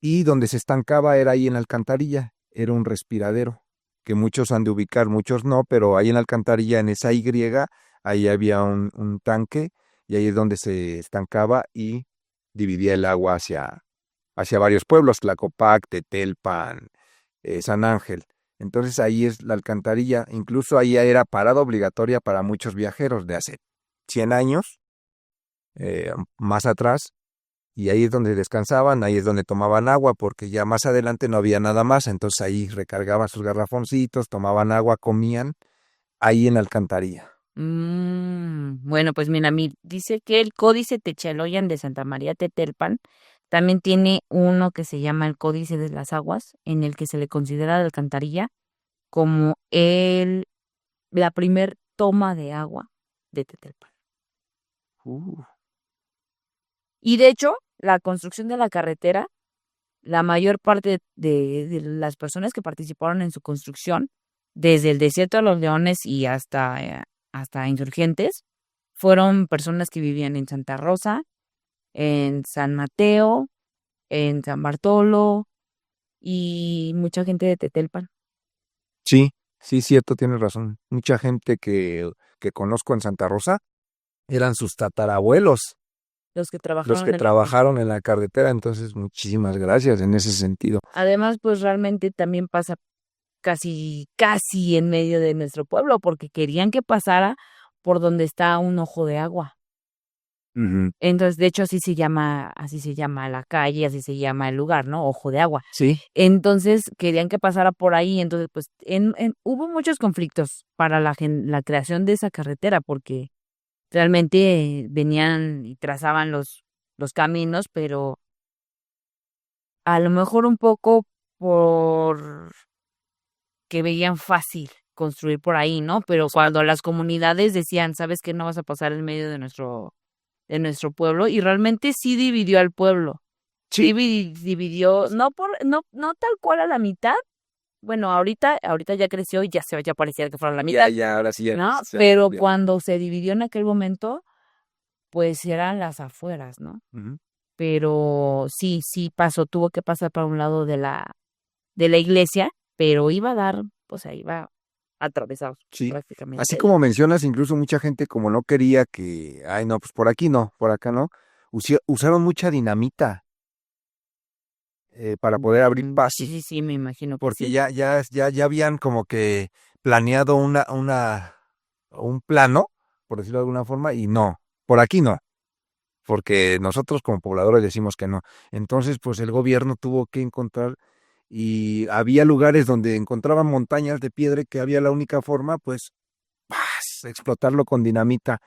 y donde se estancaba era ahí en la alcantarilla. era un respiradero, que muchos han de ubicar, muchos no, pero ahí en la alcantarilla, en esa Y, ahí había un tanque y ahí es donde se estancaba y dividía el agua hacia varios pueblos, Tlacopac, Tetelpan, San Ángel. Entonces ahí es la alcantarilla, incluso ahí era parada obligatoria para muchos viajeros de hace 100 años, más atrás, y ahí es donde descansaban, ahí es donde tomaban agua, porque ya más adelante no había nada más, entonces ahí recargaban sus garrafoncitos, tomaban agua, comían, ahí en la alcantarilla. Bueno, pues mira, dice que el Códice Techaloyan de Santa María Tetelpan también tiene uno que se llama el Códice de las Aguas, en el que se le considera la alcantarilla como la primer toma de agua de Tetelpan. Y de hecho, la construcción de la carretera, la mayor parte de las personas que participaron en su construcción, desde el Desierto de los Leones y hasta Insurgentes, fueron personas que vivían en Santa Rosa, en San Mateo, en San Bartolo y mucha gente de Tetelpan. Sí, sí, cierto, tienes razón. Mucha gente que conozco en Santa Rosa eran sus tatarabuelos, Los que los trabajaron que en trabajaron en la carretera, entonces muchísimas gracias en ese sentido. Además, pues realmente también pasa casi en medio de nuestro pueblo, porque querían que pasara por donde está un ojo de agua. Ujú. Entonces, de hecho, así se llama la calle, así se llama el lugar, ¿no? Ojo de agua. Sí, Entonces, querían que pasara por ahí. Entonces, pues, hubo muchos conflictos para la creación de esa carretera, porque realmente venían y trazaban los caminos, pero a lo mejor un poco por que veían fácil construir por ahí, ¿no? Pero cuando las comunidades decían, ¿sabes qué? No vas a pasar en medio de nuestro pueblo, y realmente sí dividió al pueblo. sí. Dividió, no tal cual a la mitad. Bueno, ahorita ya creció y ya parecía que fuera la mitad, Ya, ahora sí ya. ¿no? se Pero amplió. cuando se dividió en aquel momento, pues eran las afueras, ¿no? Ujú. Pero sí pasó, tuvo que pasar para un lado de la iglesia, pero iba a dar, o sea, iba atravesado Sí. Así prácticamente. como mencionas, incluso mucha gente como no quería que, ay no, pues por aquí no, por acá no, usaron mucha dinamita para poder abrir Sí, paso, sí, sí, me imagino que porque sí. ya habían como que planeado un plano, por decirlo de alguna forma, y no, por aquí no, porque nosotros como pobladores decimos que no. Entonces, pues el gobierno tuvo que encontrar, y había lugares donde encontraban montañas de piedra que había la única forma, pues, ¡paz!, explotarlo con dinamita.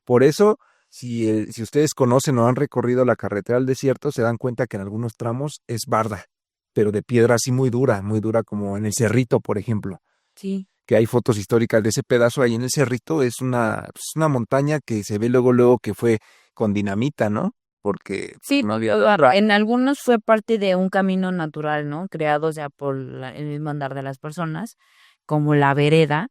Por eso, si ustedes conocen o han recorrido la carretera al desierto, se dan cuenta que en algunos tramos es barda, pero de piedra así muy dura como en el Cerrito, por ejemplo, Sí. que hay fotos históricas de ese pedazo ahí en el Cerrito, es una montaña que se ve luego que fue con dinamita, ¿no? Porque Sí, no había barra. en algunos fue parte de un camino natural, ¿no? Creado ya por el mismo andar de las personas, como la vereda,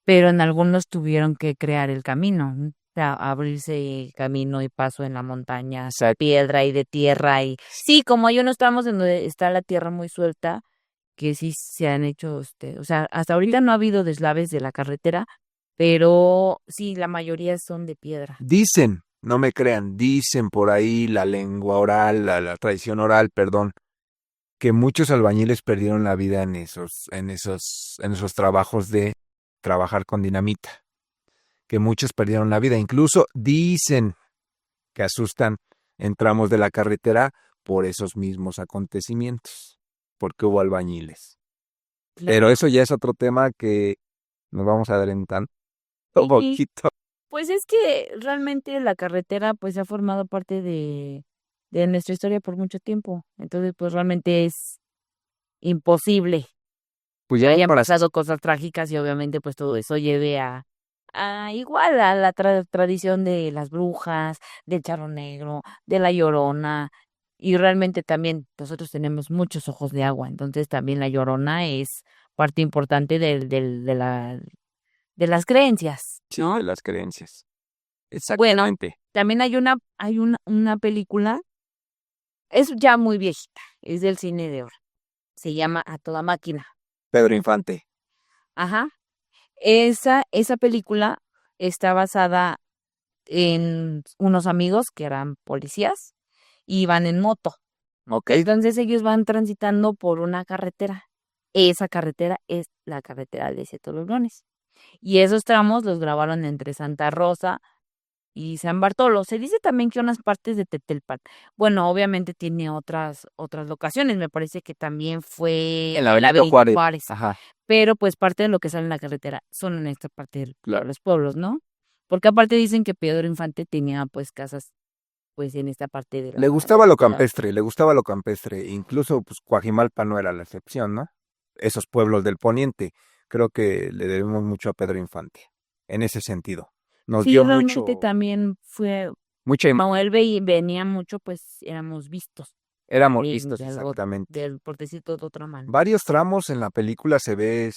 pero en algunos tuvieron que crear el camino, ¿no? O sea, abrirse camino y paso en la montaña, Exacto. piedra y de tierra y sí, como hay unos tramos en donde está la tierra muy suelta, que sí se han hecho, o sea, hasta ahorita no ha habido deslaves de la carretera, pero sí, la mayoría son de piedra. Dicen, no me crean, dicen por ahí la lengua oral, la tradición oral, perdón, que muchos albañiles perdieron la vida en esos trabajos de trabajar con dinamita, que muchos perdieron la vida. Incluso dicen que asustan en tramos de la carretera por esos mismos acontecimientos, porque hubo albañiles. Pero eso ya es otro tema que nos vamos a adelantar un Sí, poquito. pues es que realmente la carretera pues ha formado parte de nuestra historia por mucho tiempo. Entonces pues realmente es imposible Pues que ya hayan para... pasado cosas trágicas y obviamente pues todo eso lleve a igual a la tradición de las brujas, del charro negro, de la llorona. Y realmente también nosotros tenemos muchos ojos de agua. Entonces también la llorona es parte importante de las creencias, Sí, ¿no? de las creencias. Bueno, Exactamente. también hay una película, es ya muy viejita, es del cine de oro. se llama A Toda Máquina. Pedro Infante. Ajá. Esa película está basada en unos amigos que eran policías y van en moto. Ok. Entonces ellos van transitando por una carretera. Esa carretera es la carretera de Siete Leones. Y esos tramos los grabaron entre Santa Rosa y San Bartolo. Se dice también que unas partes de Tetelpan. Bueno, obviamente tiene otras locaciones. Me parece que también fue En la la Benito Juárez. Juárez. Ajá. Pero pues parte de lo que sale en la carretera son en esta parte de Claro. los pueblos, ¿no? Porque aparte dicen que Pedro Infante tenía pues casas pues en esta parte de Le gustaba lo campestre, incluso pues Coajimalpa no era la excepción, ¿no? Esos pueblos del poniente, creo que le debemos mucho a Pedro Infante, en ese sentido. Nos Sí, dio realmente también fue, mucha como él venía mucho, pues éramos vistos éramos de, vistos de algo, exactamente. por decirlo de otra mano. Varios tramos en la película se ve,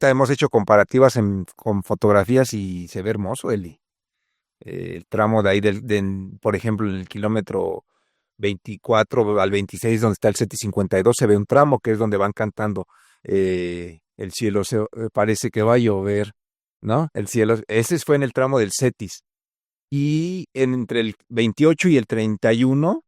hemos hecho comparativas con fotografías y se ve hermoso, Eli. El tramo de ahí, por ejemplo, en el kilómetro 24 al 26, donde está el CETI 52, se ve un tramo que es donde van cantando el cielo parece que va a llover, ¿no? El cielo, ese fue en el tramo del CETIS. Y entre el 28 y el 31,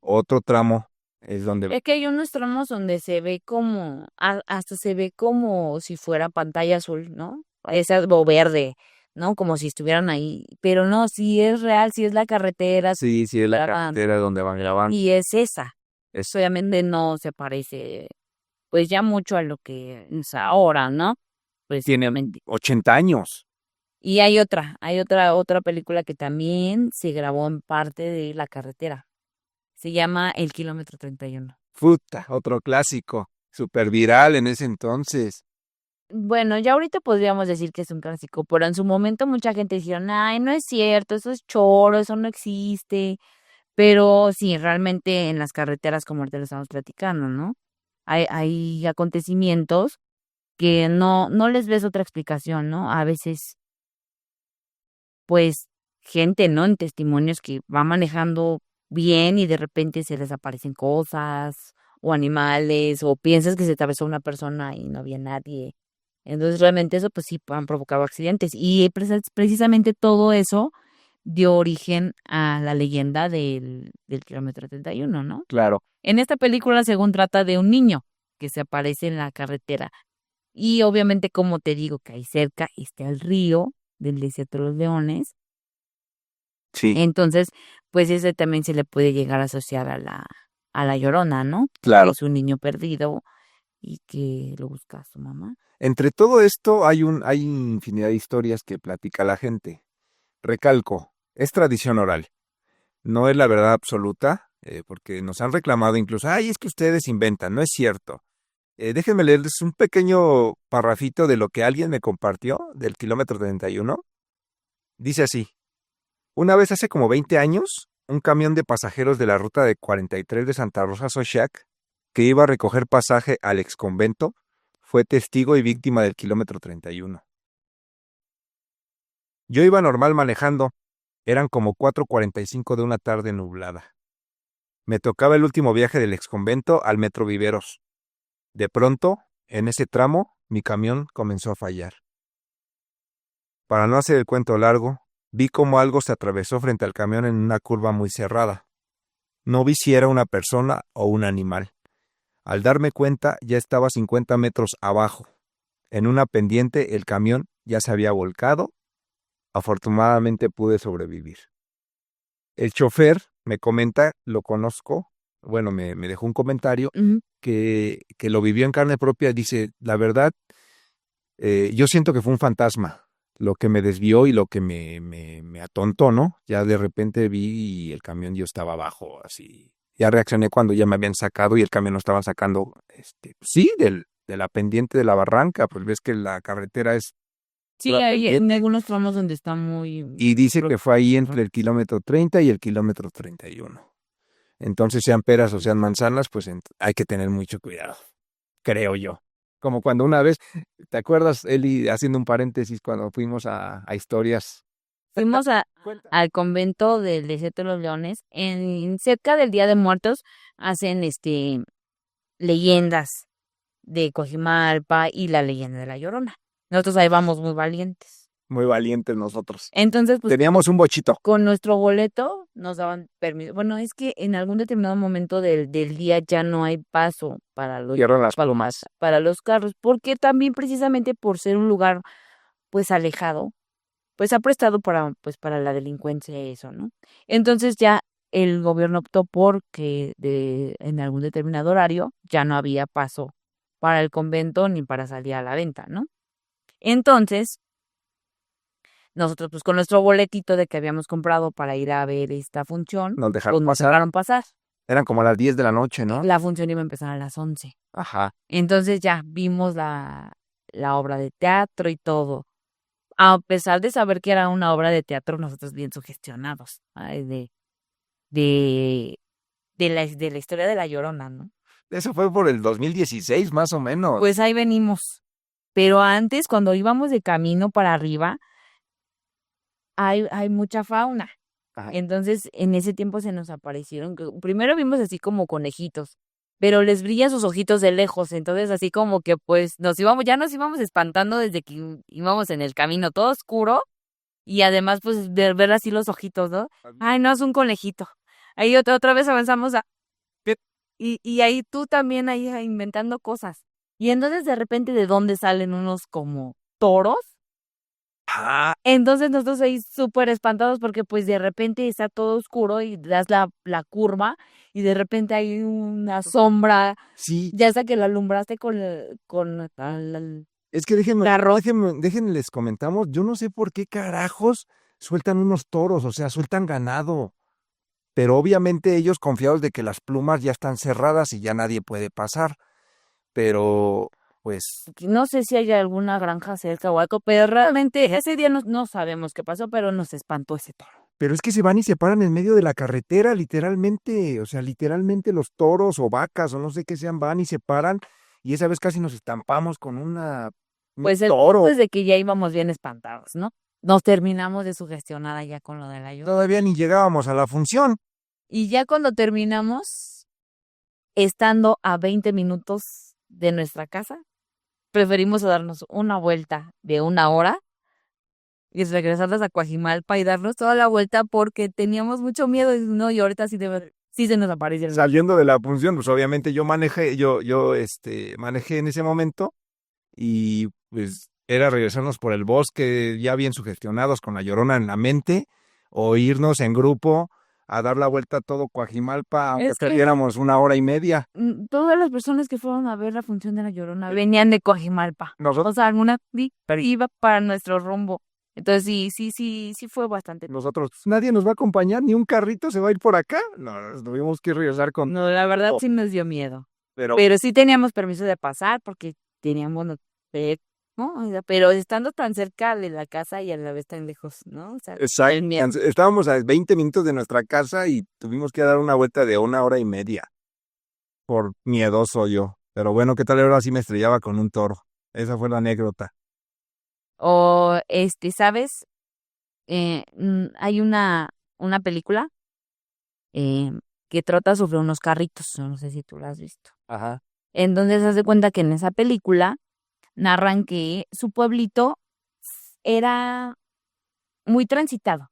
otro tramo es donde... Es que hay unos tramos donde se ve como, hasta se ve como si fuera pantalla azul, ¿no? Esa o verde, ¿no? Como si estuvieran ahí. Pero no, si es real, si es la carretera, Sí, sí, es la graban, carretera donde van grabando. y es esa. Es Obviamente no se parece, pues ya mucho a lo que es ahora, ¿no? Tiene Precisamente. 80 años. Y hay otra película que también se grabó en parte de la carretera. Se llama El Kilómetro 31. Puta, otro clásico, súper viral en ese entonces. Bueno, ya ahorita podríamos decir que es un clásico, pero en su momento mucha gente dijeron, ay, no es cierto, eso es choro, eso no existe. Pero sí, realmente en las carreteras, como ahorita lo estamos platicando, ¿no? Hay acontecimientos que no les ves otra explicación, ¿no? A veces, pues, gente, ¿no? En testimonios que va manejando bien y de repente se les aparecen cosas o animales o piensas que se atravesó una persona y no había nadie. Entonces, realmente eso, pues sí, han provocado accidentes. Y precisamente todo eso dio origen a la leyenda del kilómetro 31, ¿no? Claro. En esta película, según trata de un niño que se aparece en la carretera. Y obviamente, como te digo, que ahí cerca está el río del Desierto de los Leones. Sí, Entonces, pues ese también se le puede llegar a asociar a la Llorona, ¿no? Que claro. es un niño perdido y que lo busca a su mamá. Entre todo esto hay infinidad de historias que platica la gente. Recalco, es tradición oral, no es la verdad absoluta, porque nos han reclamado incluso, ay, es que ustedes inventan, no es cierto. Déjenme leerles un pequeño parrafito de lo que alguien me compartió del kilómetro 31. Dice así, una vez hace como 20 años, un camión de pasajeros de la ruta de 43 de Santa Rosa Xochac, que iba a recoger pasaje al exconvento, fue testigo y víctima del kilómetro 31. Yo iba normal manejando, eran como 4:45 de una tarde nublada. Me tocaba el último viaje del exconvento al Metro Viveros. De pronto, en ese tramo, mi camión comenzó a fallar. Para no hacer el cuento largo, vi cómo algo se atravesó frente al camión en una curva muy cerrada. No vi si era una persona o un animal. Al darme cuenta, ya estaba 50 metros abajo. En una pendiente, el camión ya se había volcado. Afortunadamente pude sobrevivir. El chofer me comenta, lo conozco, bueno, me dejó un comentario Ujú. que lo vivió en carne propia. Dice, la verdad, yo siento que fue un fantasma lo que me desvió y lo que me atontó, ¿no? Ya de repente vi y el camión yo estaba abajo, así. Ya reaccioné cuando ya me habían sacado y el camión lo estaba sacando, sí, de la pendiente de la barranca, pues ves que la carretera es Sí, pura hay en pendiente. algunos tramos donde está muy... Y dice que fue ahí Ajá. entre el kilómetro 30 y el kilómetro 31. Entonces, sean peras o sean manzanas, pues hay que tener mucho cuidado, creo yo. Como cuando una vez, ¿te acuerdas, Eli, haciendo un paréntesis, cuando fuimos a historias? Fuimos Cuenta. al convento del Desierto de los Leones. Cerca del Día de Muertos hacen leyendas de Coajimalpa y la leyenda de La Llorona. Nosotros ahí vamos muy valientes. Muy valientes nosotros. Entonces, pues Teníamos un bochito. con nuestro boleto nos daban permiso. Bueno, es que en algún determinado momento del día ya no hay paso para Cierran las plumas. para los carros, porque también precisamente por ser un lugar pues alejado, pues ha prestado para la delincuencia y eso, ¿no? Entonces ya el gobierno optó por que en algún determinado horario ya no había paso para el convento ni para salir a la venta, ¿no? Entonces, nosotros pues con nuestro boletito de que habíamos comprado para ir a ver esta función, Nos pues dejaron nos pasar. dejaron pasar. Eran como las 10 de la noche, ¿no? La función iba a empezar a las 11. Ajá. Entonces ya vimos la obra de teatro y todo. A pesar de saber que era una obra de teatro, nosotros bien sugestionados, ay, de la historia de La Llorona, ¿no? Eso fue por el 2016, más o menos. Pues ahí venimos. Pero antes, cuando íbamos de camino para arriba, hay mucha fauna. Ajá. Entonces, en ese tiempo se nos aparecieron, primero vimos así como conejitos, pero les brillan sus ojitos de lejos, entonces así como que pues ya nos íbamos espantando desde que íbamos en el camino todo oscuro y además pues ver así los ojitos, ¿no? Ay, no, es un conejito. Ahí otra vez avanzamos y ahí tú también ahí inventando cosas. Y entonces de repente de dónde salen unos como toros. Ah, Entonces nosotros ahí súper espantados porque pues de repente está todo oscuro y das la curva y de repente hay una sombra, sí. ya sea que la alumbraste Es que Garrote. déjenles comentamos, yo no sé por qué carajos sueltan unos toros, o sea, sueltan ganado. Pero obviamente ellos confiados de que las plumas ya están cerradas y ya nadie puede pasar. Pero, pues, No sé si hay alguna granja cerca o algo, pero realmente ese día no sabemos qué pasó, pero nos espantó ese toro. pero es que se van y se paran en medio de la carretera, literalmente. O sea, literalmente los toros o vacas o no sé qué sean, van y se paran. Y esa vez casi nos estampamos con un Pues el toro. punto es de que ya íbamos bien espantados, ¿no? Nos terminamos de sugestionar allá con lo de la lluvia. Todavía ni llegábamos a la función. Y ya cuando terminamos, estando a 20 minutos de nuestra casa, preferimos darnos una vuelta de 1 hora y regresarnos a Coajimalpa y darnos toda la vuelta porque teníamos mucho miedo, ¿no? Y ahorita sí se nos aparecieron. Saliendo de la función, pues obviamente yo manejé en ese momento y pues era regresarnos por el bosque ya bien sugestionados con la Llorona en la mente o irnos en grupo a dar la vuelta a todo Coajimalpa, aunque Es que perdiéramos 1 hora y media. todas las personas que fueron a ver la función de La Llorona venían de Coajimalpa. Nosotros, O sea, alguna iba para nuestro rumbo. Entonces sí fue bastante. nadie nos va a acompañar, ni un carrito se va a ir por acá. No, nos tuvimos que regresar con No, la verdad todo. sí nos dio miedo. Pero Pero sí teníamos permiso de pasar porque teníamos, ¿no? O sea, pero estando tan cerca de la casa y a la vez tan lejos, ¿no? O sea, el miedo. exacto, estábamos a 20 minutos de nuestra casa y tuvimos que dar una vuelta de 1 hora y media. Por miedoso yo. Pero bueno, ¿qué tal ahora sí me estrellaba con un toro? Esa fue la anécdota. O, ¿sabes? Hay una película eh, que trata sobre unos carritos, no sé si tú la has visto. Ajá. Entonces se hace cuenta que en esa película narran que su pueblito era muy transitado,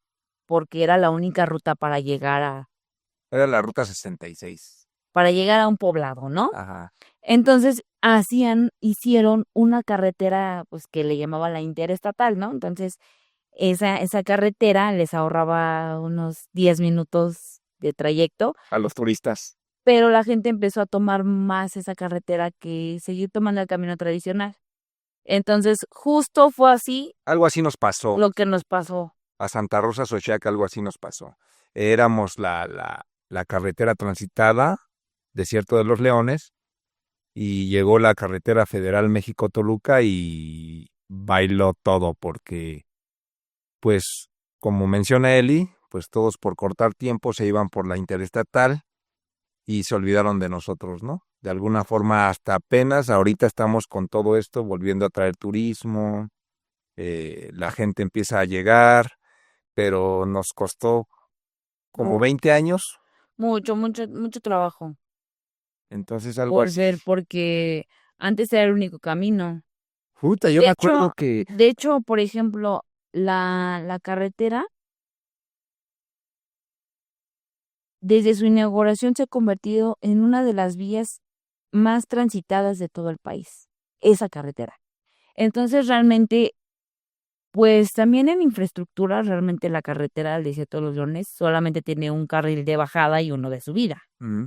porque era la única ruta Era la ruta 66. para llegar a un poblado, ¿no? Ajá. Entonces hicieron una carretera, pues que le llamaban la interestatal, ¿no? Entonces, esa carretera les ahorraba unos 10 minutos de trayecto, A los turistas. pero la gente empezó a tomar más esa carretera que seguir tomando el camino tradicional. Entonces, justo fue así Algo así nos pasó. lo que nos pasó. A Santa Rosa, Xochiaca, algo así nos pasó. Éramos la carretera transitada, Desierto de los Leones, y llegó la carretera federal México-Toluca y bailó todo porque, pues, como menciona Eli, pues todos por cortar tiempo se iban por la interestatal y se olvidaron de nosotros, ¿no? De alguna forma hasta apenas ahorita estamos con todo esto volviendo a traer turismo, la gente empieza a llegar, pero nos costó como 20 años. Mucho trabajo. Entonces algo así. porque antes era el único camino. Puta, yo De me acuerdo hecho, que de hecho, por ejemplo, la carretera, desde su inauguración se ha convertido en una de las vías más transitadas de todo el país, esa carretera. Entonces, realmente, pues también en infraestructura, realmente la carretera del Desierto de los Leones solamente tiene un carril de bajada y uno de subida. mm,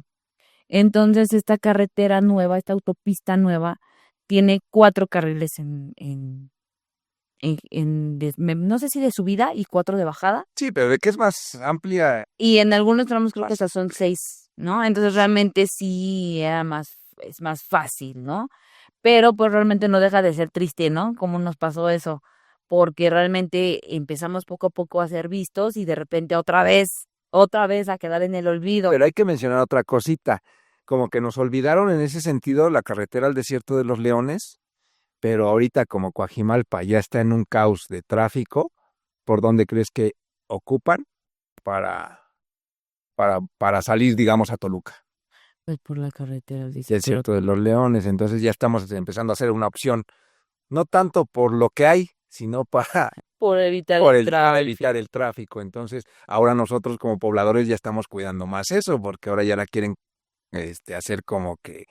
Entonces, esta carretera nueva, esta autopista nueva, tiene 4 carriles no sé si de subida y 4 de bajada. sí, pero de que es más amplia, Y en algunos tramos creo que más hasta son 6, ¿no? Entonces realmente sí es más fácil, ¿no? Pero pues realmente no deja de ser triste, ¿no? Cómo nos pasó eso, porque realmente empezamos poco a poco a ser vistos y de repente otra vez a quedar en el olvido. pero hay que mencionar otra cosita, como que nos olvidaron en ese sentido la carretera al desierto de los Leones, pero ahorita como Coajimalpa ya está en un caos de tráfico, ¿por dónde crees que ocupan para, para salir, digamos, a Toluca? Pues por la carretera, dice, pero Desierto de los Leones, entonces ya estamos empezando a hacer una opción, no tanto por lo que hay, sino para por evitar el para tráfico. evitar el tráfico. Entonces, ahora nosotros como pobladores ya estamos cuidando más eso, porque ahora ya la quieren hacer como que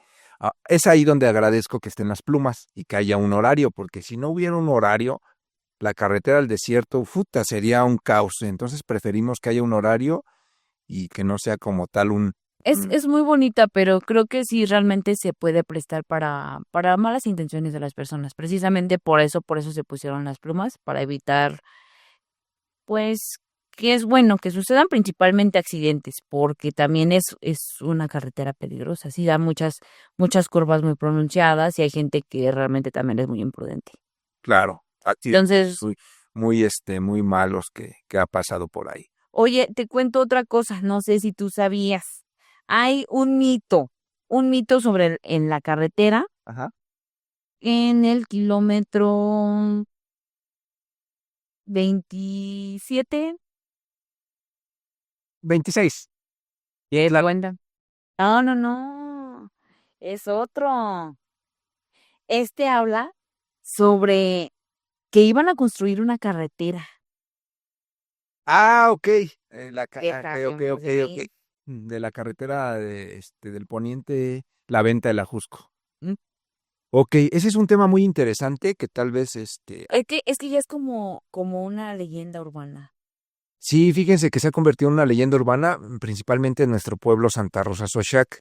es ahí donde agradezco que estén las plumas y que haya un horario, porque si no hubiera un horario, la carretera al desierto, puta, sería un caos. Entonces preferimos que haya un horario y que no sea como tal Es muy bonita, pero creo que sí realmente se puede prestar para malas intenciones de las personas. Precisamente por eso se pusieron las plumas, para evitar, pues, que es bueno que sucedan principalmente accidentes, porque también es una carretera peligrosa. Sí da muchas curvas muy pronunciadas y hay gente que realmente también es muy imprudente. claro, accidentes Entonces, muy malos que ha pasado por ahí. oye, te cuento otra cosa, no sé si tú sabías. Hay un mito sobre en la carretera Ajá. en el kilómetro 27, 26. Y es la 50. No, no, no. Es otro. Este habla sobre que iban a construir una carretera. Ok. Ok, ok, Pues, ok. De la carretera del poniente, la venta del Ajusco. Ok, ese es un tema muy interesante que tal vez, es que ya es como una leyenda urbana. sí, fíjense que se ha convertido en una leyenda urbana, principalmente en nuestro pueblo Santa Rosa Xochac.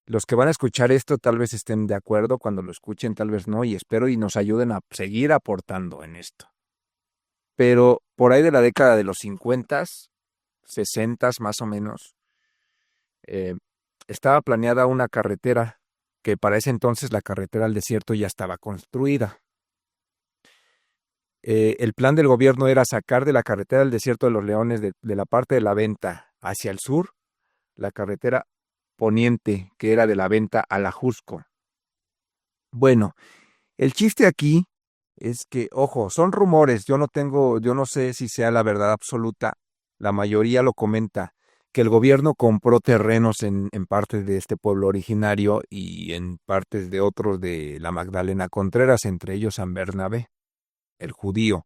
Los que van a escuchar esto tal vez estén de acuerdo, cuando lo escuchen tal vez no, y espero y nos ayuden a seguir aportando en esto. Pero por ahí de la década de los 50, 60 más o menos, eh, estaba planeada una carretera que para ese entonces la carretera al desierto ya estaba construida. El plan del gobierno era sacar de la carretera del desierto de los Leones, de la parte de la venta hacia el sur, la carretera poniente, que era de la venta a la Jusco. Bueno, el chiste aquí es que, ojo, son rumores, yo no sé si sea la verdad absoluta, la mayoría lo comenta, que el gobierno compró terrenos en partes de este pueblo originario y en partes de otros de la Magdalena Contreras, entre ellos San Bernabé, el judío.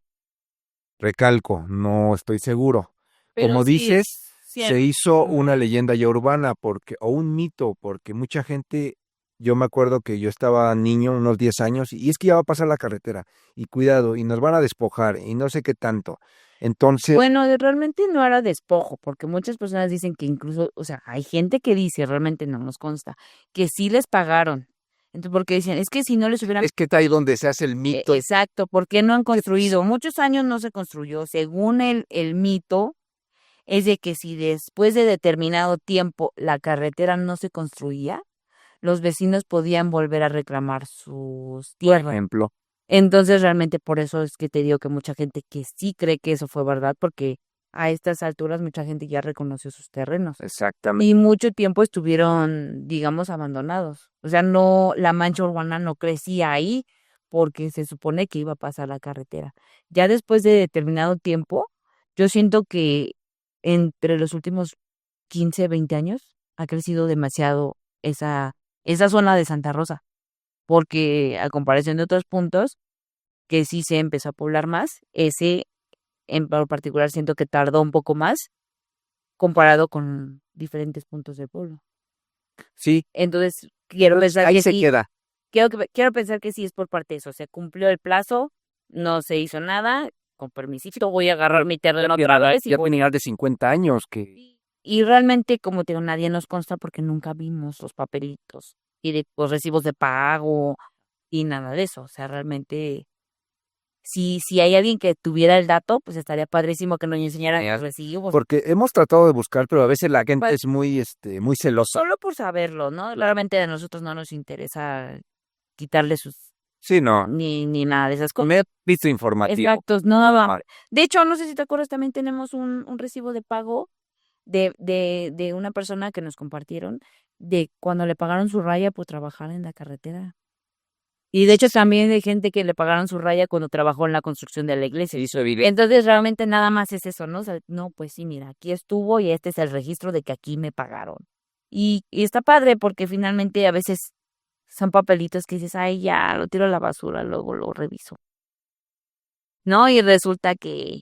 Recalco, no estoy seguro. Pero Como sí dices, es se cierto. hizo una leyenda ya urbana o un mito, porque mucha gente, yo me acuerdo que yo estaba niño, unos 10 años, y es que ya va a pasar la carretera, y cuidado, y nos van a despojar, y no sé qué tanto. Entonces, Bueno, realmente no era despojo, porque muchas personas dicen que incluso, o sea, hay gente que dice, realmente no nos consta, que sí les pagaron. Entonces, porque decían, es que si no les hubieran, es que está ahí donde se hace el mito. exacto, ¿por qué no han Es- construido? Muchos años no se construyó. Según el mito, es de que si después de determinado tiempo la carretera no se construía, los vecinos podían volver a reclamar sus Por tierras. ejemplo, Entonces, realmente por eso es que te digo que mucha gente que sí cree que eso fue verdad, porque a estas alturas mucha gente ya reconoció sus terrenos exactamente. y mucho tiempo estuvieron, digamos, abandonados. O sea, no, la mancha urbana no crecía ahí porque se supone que iba a pasar la carretera. Ya después de determinado tiempo, yo siento que entre los últimos 15, 20 años ha crecido demasiado esa esa zona de Santa Rosa, porque a comparación de otros puntos que sí se empezó a poblar más, ese en particular siento que tardó un poco más comparado con diferentes puntos del pueblo. Sí, Entonces, quiero pensar ahí que se sí, queda. quiero pensar que sí es por parte de eso. Se cumplió el plazo, no se hizo nada, con permisito voy a agarrar mi terreno otra vez Ya tiene más de 50 años que... y realmente, como te digo, nadie nos consta porque nunca vimos los papelitos y de los recibos de pago y nada de eso. O sea, realmente, si hay alguien que tuviera el dato, pues estaría padrísimo que nos enseñara los recibos. Porque hemos tratado de buscar, pero a veces la gente Pues, es muy, muy celosa. solo por saberlo, ¿no? Realmente a nosotros no nos interesa quitarle sus Sí, no. ni nada de esas cosas. Me he visto informativo. Exactos, no va. De hecho, no sé si te acuerdas, también tenemos un recibo de pago de una persona que nos compartieron de cuando le pagaron su raya por trabajar en la carretera. Y de hecho también hay gente que le pagaron su raya cuando trabajó en la construcción de la iglesia. Se hizo evidente. Entonces realmente nada más es eso, ¿no? O sea, no, pues sí, mira, aquí estuvo y este es el registro de que aquí me pagaron. Y está padre porque finalmente a veces son papelitos que dices, ay, ya, lo tiro a la basura, luego lo reviso. ¿No? Y resulta que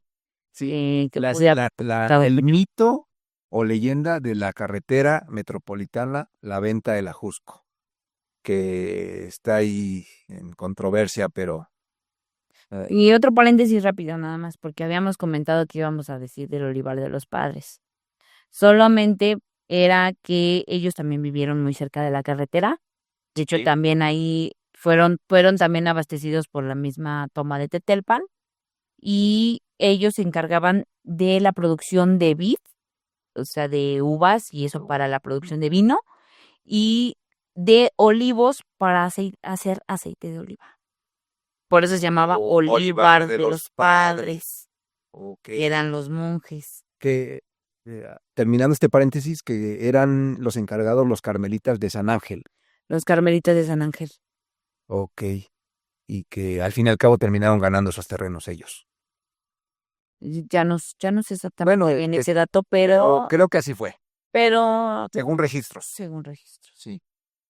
Sí, que podía estaba el mito o leyenda de la carretera metropolitana, la venta del Ajusco, que está ahí en controversia, pero Y otro paréntesis rápido nada más, porque habíamos comentado que íbamos a decir del Olivar de los Padres. Solamente era que ellos también vivieron muy cerca de la carretera. De hecho, sí, también ahí fueron también abastecidos por la misma toma de Tetelpan y ellos se encargaban de la producción de vid, o sea, de uvas y eso para la producción de vino y de olivos para hacer aceite de oliva. Por eso se llamaba Olivar de los Padres, ok. que eran los monjes. Que terminando este paréntesis, que eran los encargados los carmelitas de San Ángel. Los carmelitas de San Ángel. Ok. Y que al fin y al cabo terminaron ganando esos terrenos ellos. Ya no sé exactamente bien ese dato, pero creo que así fue, según registros. según registros, Sí.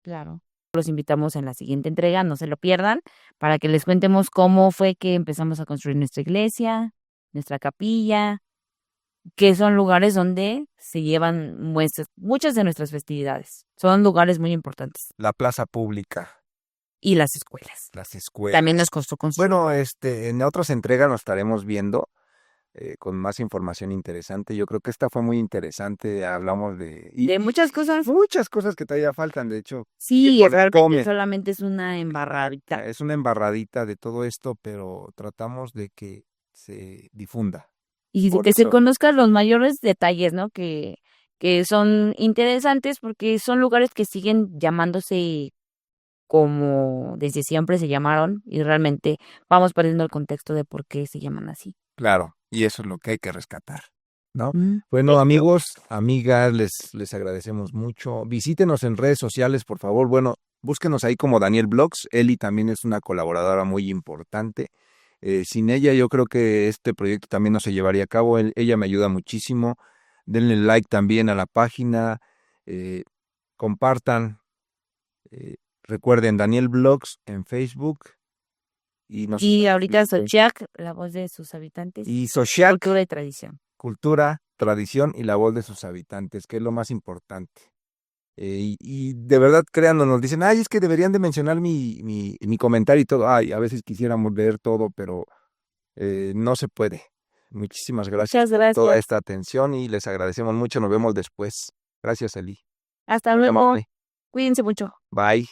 claro. Los invitamos en la siguiente entrega, no se lo pierdan, para que les cuentemos cómo fue que empezamos a construir nuestra iglesia, nuestra capilla, que son lugares donde se llevan muchas de nuestras festividades. Son lugares muy importantes. La plaza pública, Y las escuelas. las escuelas. También nos costó construir. Bueno, en otras entregas nos estaremos viendo con más información interesante. Yo creo que esta fue muy interesante. Hablamos de muchas cosas. Muchas cosas que todavía faltan, de hecho. Sí, realmente solamente es una embarradita. Es una embarradita de todo esto, pero tratamos de que se difunda. Y de Por que se eso. conozcan los mayores detalles, ¿no? Que son interesantes porque son lugares que siguen llamándose como desde siempre se llamaron y realmente vamos perdiendo el contexto de por qué se llaman así. Claro, y eso es lo que hay que rescatar, ¿no? Mm. Bueno, amigos, amigas, les agradecemos mucho. Visítenos en redes sociales, por favor. Bueno, búsquenos ahí como Daniel Blogs. Eli también es una colaboradora muy importante. Sin ella yo creo que este proyecto también no se llevaría a cabo. Ella me ayuda muchísimo. Denle like también a la página. Compartan. Recuerden Daniel Blogs en Facebook. Y ahorita Sochiac, la voz de sus habitantes. Y Sochiac, cultura y tradición. Cultura, tradición y la voz de sus habitantes, que es lo más importante. Y de verdad, créanos, nos dicen, ay, es que deberían de mencionar mi comentario y todo. Ay, a veces quisiéramos leer todo, pero no se puede. Muchísimas gracias. Muchas gracias. Por toda esta atención y les agradecemos mucho. Nos vemos después. Gracias, Eli. Hasta luego. Cuídense mucho. Bye.